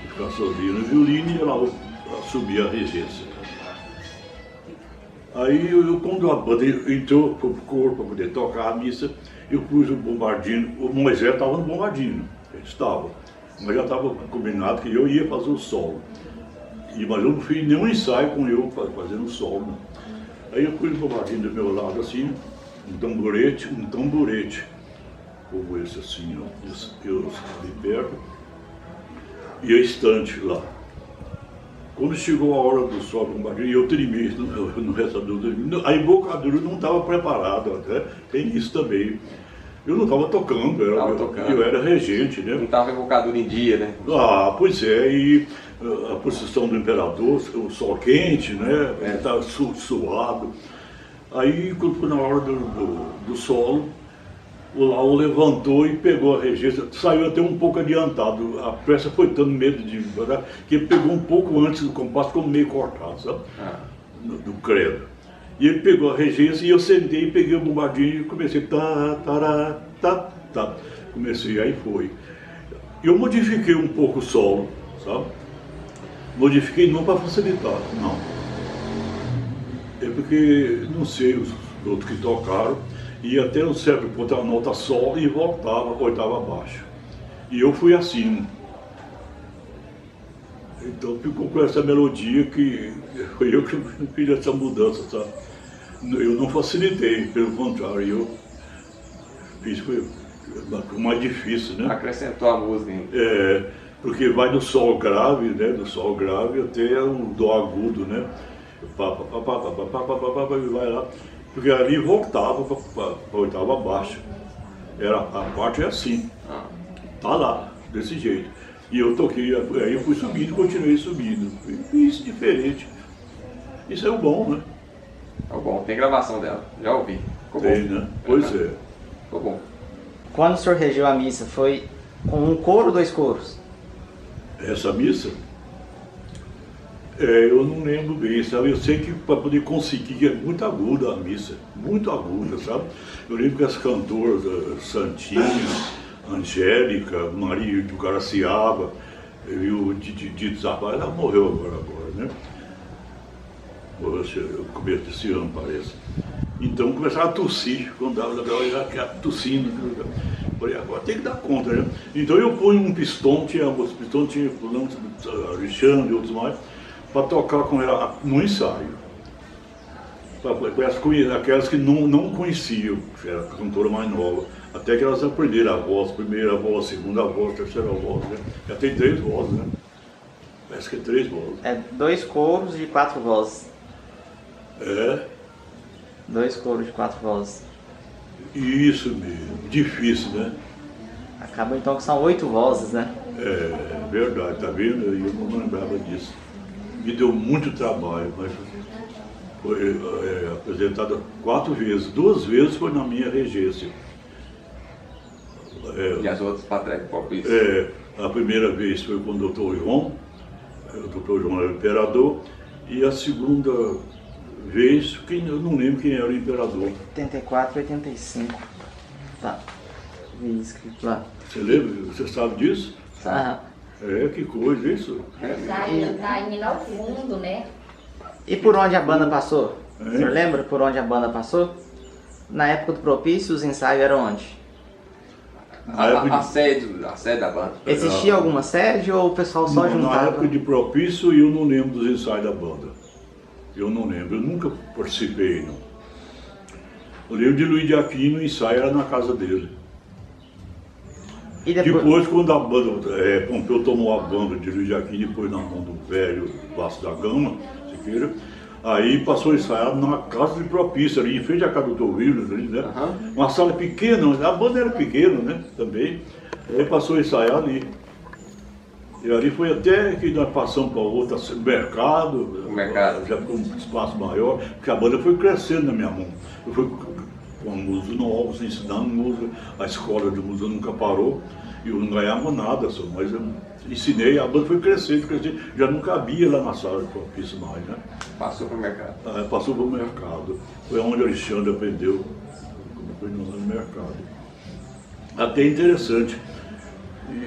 Ficar sozinho no violino e ela assumia a regência. Aí, quando a banda entrou para o coro para poder tocar a missa, eu pus o bombardino. O Moisés estava no bombardino, ele estava. Mas já estava combinado que eu ia fazer o solo. Mas eu não fiz nenhum ensaio com eu fazendo o solo. Não. Aí eu pus o bombardino do meu lado assim, um tamborete, como esse assim, ó, eu ali perto, e a estante lá. Quando chegou a hora do solo do bombardino, eu tremei no restador, a embocadura não estava preparada, até tem isso também. Eu não estava tocando, eu era regente, né? Não estava evocador em dia, né? Ah, pois é, e a posição do imperador, o sol quente, né? Ele estava suado. Aí, quando foi na hora do solo, o Laô levantou e pegou a regência, saiu até um pouco adiantado. A peça foi tendo medo de devagar, que ele pegou um pouco antes do compasso, ficou meio cortado, sabe? Do credo. E ele pegou a regência e eu sentei, peguei o bombardinho e comecei, comecei, aí foi. Eu modifiquei um pouco o solo, sabe? Modifiquei não para facilitar, não. É porque, não sei, os outros que tocaram, e até um certo ponto a nota sol e voltava a oitava abaixo. E eu fui assim. Então ficou com essa melodia que foi eu que fiz essa mudança, sabe? Eu não facilitei, pelo contrário, eu fiz, foi mais difícil, né? Acrescentou a música. Porque vai do sol grave, né? Do sol grave até o dó agudo, né? Vai lá, porque ali voltava para a oitava abaixo. A parte é assim, tá lá, desse jeito. E eu toquei, aí eu fui subindo, continuei subindo. Isso diferente. Isso é o bom, né? É bom, tem gravação dela, já ouvi. Ficou tem, bom. Né? Pois é. Ficou bom. Quando o senhor regeu a missa, foi com um coro ou 2 coros? Essa missa? Eu não lembro bem, sabe? Eu sei que para poder conseguir é muito aguda a missa, muito aguda, sabe? Eu lembro que as cantoras, Santinha, Angélica, Maria do Caraciaba, e o Dito Zapata, ela morreu agora, né? No começo desse ano, parece. Então começaram a tossir, quando dava tossindo. Falei, agora tem que dar conta, né? Então eu pus um pistão, tinha fulano, Alexandre e outros mais, para tocar com ela no ensaio. Aquelas que não conheciam, que era a cantora mais nova, até que elas aprenderam a voz, primeira voz, segunda voz, terceira voz, né? Já tem 3 vozes, né? Parece que é 3 vozes. 2 coros de 4 vozes. 2 coros de 4 vozes. Isso mesmo, difícil, né? Acaba então que são 8 vozes, né? É verdade, tá vendo? Eu não lembrava disso. Me deu muito trabalho, mas foi apresentada 4 vezes. 2 vezes foi na minha regência. E as outras para trás, a primeira vez foi com o Dr. João, o Dr. João era o imperador, e a segunda vez, eu não lembro quem era o imperador. 84 e 85. Tá. Vi escrito lá. Você lembra? Você sabe disso? Tá. Que coisa isso. Tá indo ao fundo, né? E por onde a banda passou? É? O senhor lembra por onde a banda passou? Na época do propício, os ensaios eram onde? A sede da banda. Existia alguma sede ou o pessoal só Na juntava? época de propício, eu não lembro dos ensaios da banda. Eu não lembro, eu nunca participei, não. Eu lembro de Luiz de Aquino, o ensaio era na casa dele. E Depois, quando a banda, Pompeu tomou a banda de Luiz Jaquim, depois na mão do velho Vasco da Gama, Siqueira, aí passou a ensaiar na casa de propício, ali em frente à casa do Dr. Williams, ali, né? Uma sala pequena, a banda era pequena, né, também. Aí passou a ensaiar ali. E ali foi até que nós passamos para outro mercado, já ficou um espaço maior, porque a banda foi crescendo na minha mão. Eu fui com músicos novos, ensinando música, a escola de música nunca parou, e eu não ganhava nada, só, mas eu ensinei, a banda foi crescendo, já não cabia lá na sala de propício mais, né? Passou para o mercado. Passou para o mercado. Foi onde o Alexandre aprendeu como foi no mercado. Até interessante. E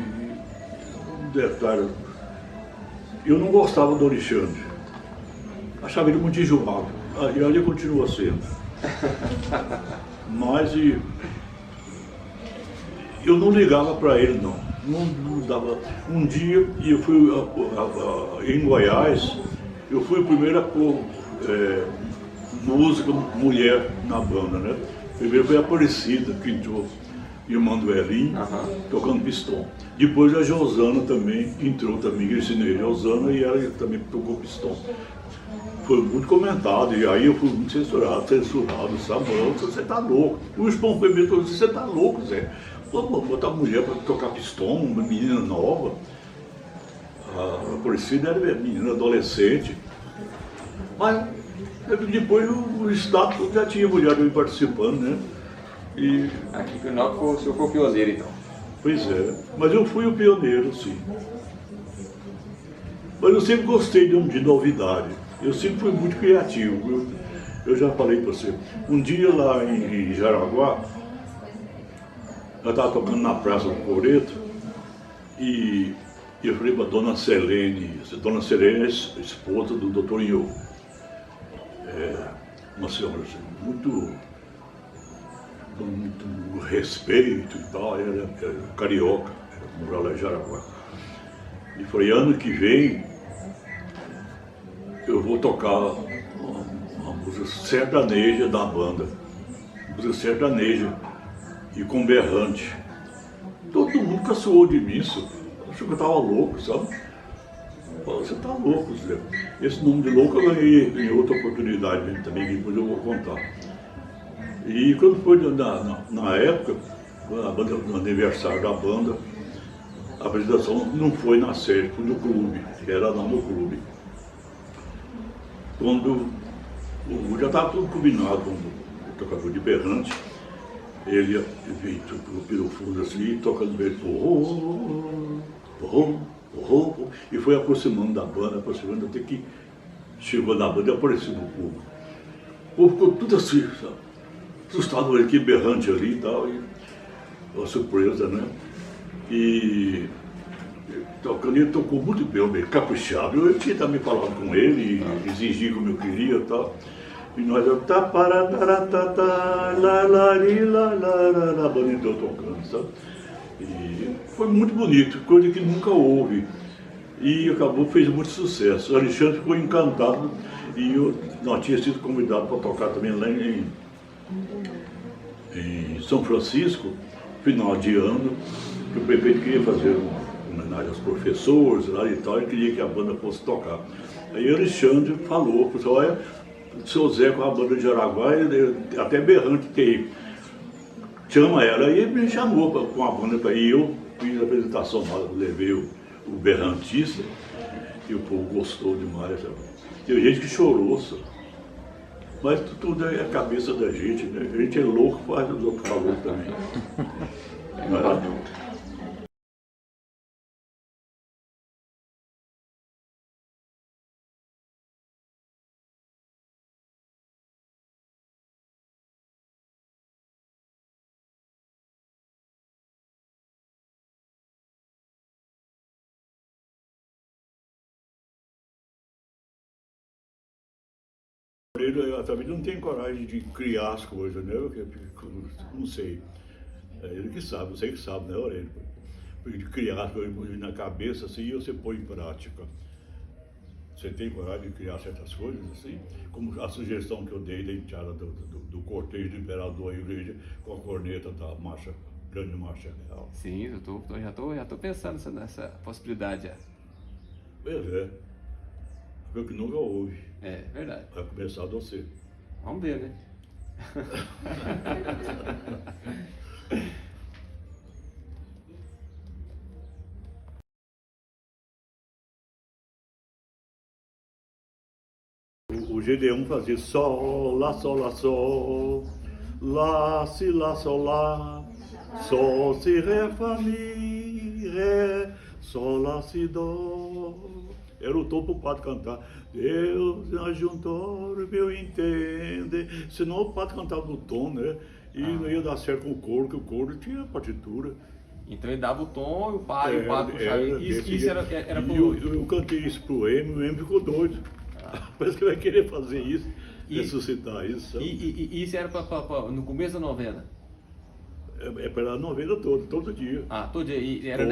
um detalhe, eu não gostava do Alexandre. Achava ele muito enjoado. E ali continua sendo. Mas eu não ligava para ele, não. Não dava. Um dia, eu fui em Goiás, eu fui o primeiro a pôr música mulher na banda, né? Primeiro foi a Aparecida, que entrou, e o Manuelinho, tocando pistão. Depois a Josana também entrou também, eu ensinei a Josana e ela também tocou pistão. Foi muito comentado, e aí eu fui muito censurado, sabe? Você tá louco. O João foi mesmo, você tá louco, Zé. Botar mulher para tocar pistão, uma menina nova. A Aparecida era menina adolescente. Mas depois o Estado já tinha mulher participando, né? E... Aqui que o senhor foi o pioneiro, então. Pois é, mas eu fui o pioneiro, sim. Mas eu sempre gostei de novidade. Eu sempre fui muito criativo. Eu já falei para você. Um dia lá em Jaraguá, eu estava tocando na Praça do Coreto e eu falei para Dona Selene é esposa do Dr. Inho. Uma senhora assim, muito respeito e tal, era carioca, morava lá em Jaraguá. E falei, ano que vem eu vou tocar uma música sertaneja da banda, música sertaneja e com berrante. Todo mundo caçoou de mim, isso. Achou que eu estava louco, sabe? Falei, você está louco, Zé. Esse nome de louco eu ganhei em outra oportunidade também, que depois eu vou contar. E quando foi na época, no aniversário da banda, a apresentação não foi na sede, foi no clube, era lá no clube. Quando já estava tudo combinado com o tocador de berrante, ele veio pelo fundo assim, tocando bem, e foi aproximando da banda, até que chegou na banda e apareceu no público. O povo ficou tudo assim, sabe? Assustado, ele que berrante ali e tal, e uma surpresa, né? E tocando, ele tocou muito bem, meio caprichado. Eu tinha também falado com ele, e exigi como eu queria e tal. E nós, a banda entrou tocando, sabe? E foi muito bonito, coisa que nunca houve. E acabou, fez muito sucesso. O Alexandre ficou encantado e nós tínhamos sido convidados para tocar também lá em São Francisco, final de ano, que o prefeito queria fazer uma homenagem aos professores lá e tal, e queria que a banda fosse tocar. Aí o Alexandre falou, olha, o seu Zé com a banda de Jaraguá, até berrante tem, chama ela, e me chamou com a banda para ir. Eu fiz a apresentação lá, levei o berrantista, e o povo gostou demais. Sabe? Tem gente que chorou, sabe? Mas tudo é a cabeça da gente, né? A gente é louco, faz os outros ficar loucos também. Ele também não tem coragem de criar as coisas, né? Não sei. É ele que sabe, você que sabe, né, Aurélio? De criar as coisas na cabeça assim e você põe em prática. Você tem coragem de criar certas coisas assim? Como a sugestão que eu dei da entrada do cortejo do imperador à igreja com a corneta da marcha grande Marshall. Sim, já tô pensando nessa possibilidade já. Pois é. Foi que nunca houve. É, verdade. Vai começar a você. Vamos ver, né? O Gedeão fazia sol, lá, lá, sol, si, ré, fa, mi, ré, sol, lá, si, dó. Era o tom para o padre cantar. Deus ajuntou, meu entende. Senão o padre cantava no tom, né? E não ia dar certo com o coro, que o coro tinha partitura. Então ele dava o tom e o padre puxava. Isso era e eu cantei isso pro Emi, o Emi ficou doido. Parece que vai querer fazer isso, ressuscitar isso. E isso era no começo da novena? É pela novena toda, todo dia. Ah, todo dia. E era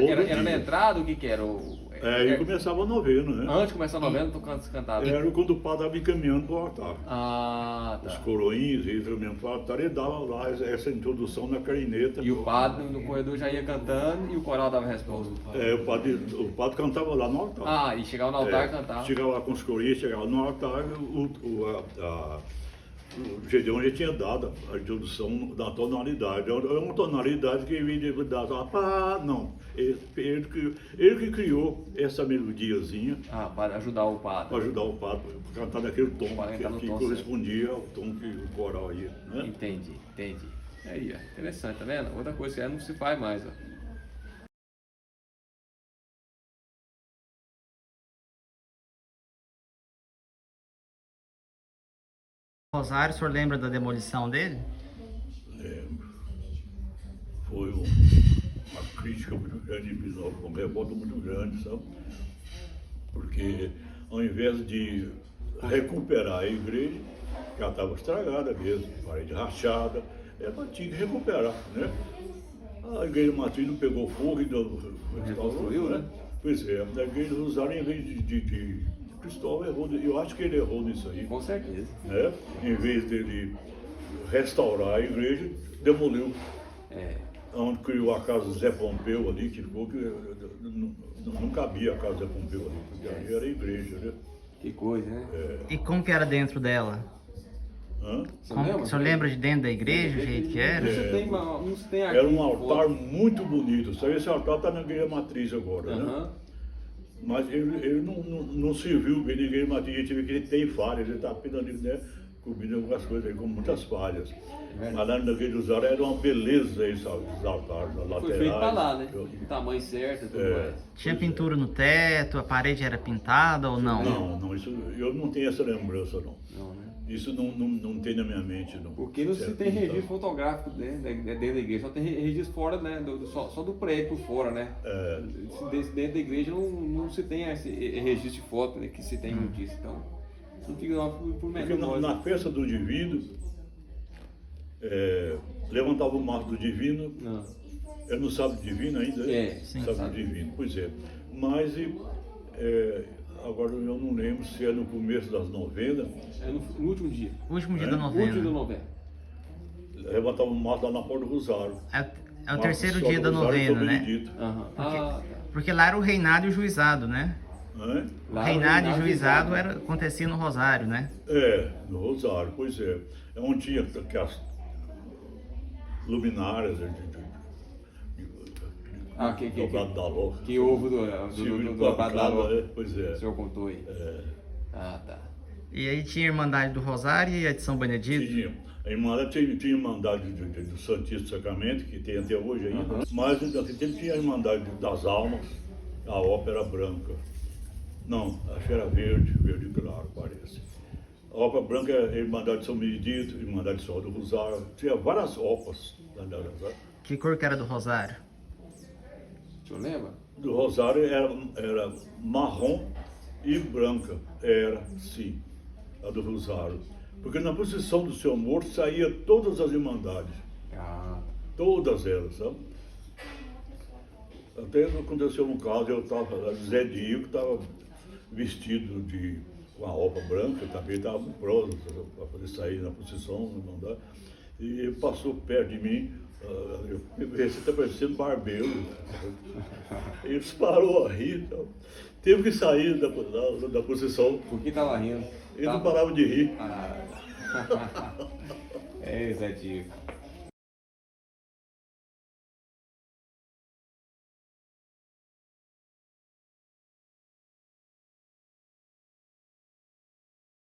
na entrada, o que era? E começava a novena, né? Antes de começar a novena, tu cantava? Era quando o padre estava encaminhando para o altar. Ah, tá. Os coroinhos, eles caminhando para o altar, ele dava lá essa introdução na clarineta. E o padre no corredor já ia cantando e o coral dava resposta. O padre cantava lá no altar. Ah, e chegava no altar e cantava. Chegava lá com os coroinhos, chegava no altar, o Gedeão já tinha dado a introdução da tonalidade. É uma tonalidade que ele dá não. Ele que criou essa melodiazinha. Para ajudar o padre. Para ajudar o padre a cantar naquele tom que correspondia ao tom que o coral ia. Né? Entendi. Aí, interessante, tá vendo? Outra coisa que não se faz mais, ó. Rosário, o senhor lembra da demolição dele? Lembro. Foi uma crítica muito grande, uma revolta muito grande, sabe? Porque ao invés de recuperar a igreja, que ela estava estragada mesmo, parede rachada, ela tinha que recuperar, né? A igreja matriz não pegou fogo e reconstruiu, né? Pois é, a igreja do Rosário, em vez de Cristóvão errou, eu acho que ele errou nisso aí. Com certeza. Né? Em vez dele restaurar a igreja, demoliu. Onde criou a casa do Zé Pompeu ali, que ficou que não cabia a casa do Zé Pompeu ali, porque ali era a igreja, né? Que coisa, né? E como que era dentro dela? O senhor lembra de dentro da igreja, o jeito que era? Era um altar muito bonito. Esse altar está na igreja matriz agora, né? Mas ele não serviu bem ninguém, mas ele tem falhas, ele está apenas, né, cobrindo algumas coisas aí, com muitas falhas. Mas lá na igreja do Zara era uma beleza esses altares, laterais. Foi feito para lá, né? O tamanho certo e tudo mais. Tinha pintura no teto, a parede era pintada ou não? Não, isso, eu não tenho essa lembrança, não. Não, né? Isso não tem na minha mente, não. Porque não se tem registro fotográfico dentro da igreja, só tem registro fora, né? Só do prédio por fora, né? Dentro da igreja não se tem esse registro de foto, né, que se tem notícia. Então, não fica por menor. Na festa do divino, levantava o maço do divino. É no sábado divino ainda? Sábado divino, pois é. Mas agora eu não lembro se é no começo das novenas. É no último dia. O último dia da novena. O último dia da novena. Levantava o maço lá na porta do Rosário. É o terceiro dia da novena, né? Porque lá era o reinado e o juizado, né? O reinado e o juizado acontecia no Rosário, né? No Rosário, pois é. É onde tinha as luminárias dobrado da louca. Que ovo do dobrado da louca. Pois é. O senhor contou aí. Tá. E aí tinha a Irmandade do Rosário e a de São Benedito? Tinha. A Irmandade tinha a Irmandade do Santíssimo Sacramento, que tem até hoje ainda. Mas naquele tempo tinha a Irmandade das Almas, a Ópera Branca. Não, acho que era verde claro, parece. A Ópera Branca é a Irmandade de São Benedito, a Irmandade de São do Rosário. Tinha várias óperas. Que cor que era do Rosário? O senhor lembra? Do Rosário era marrom e branca. Era, sim, a do Rosário. Porque na procissão do Senhor Morto saía todas as irmandades. Todas elas, sabe? Até aconteceu um caso, eu estava lá, Zé Dio, que estava vestido com a roupa branca, também estava com prosa para poder sair na procissão, irmandade. E ele passou perto de mim, você está parecendo barbeiro. Ele parou a rir, então. Teve que sair da posição. Por que estava rindo? Ele não parava de rir. É, Zé Tico.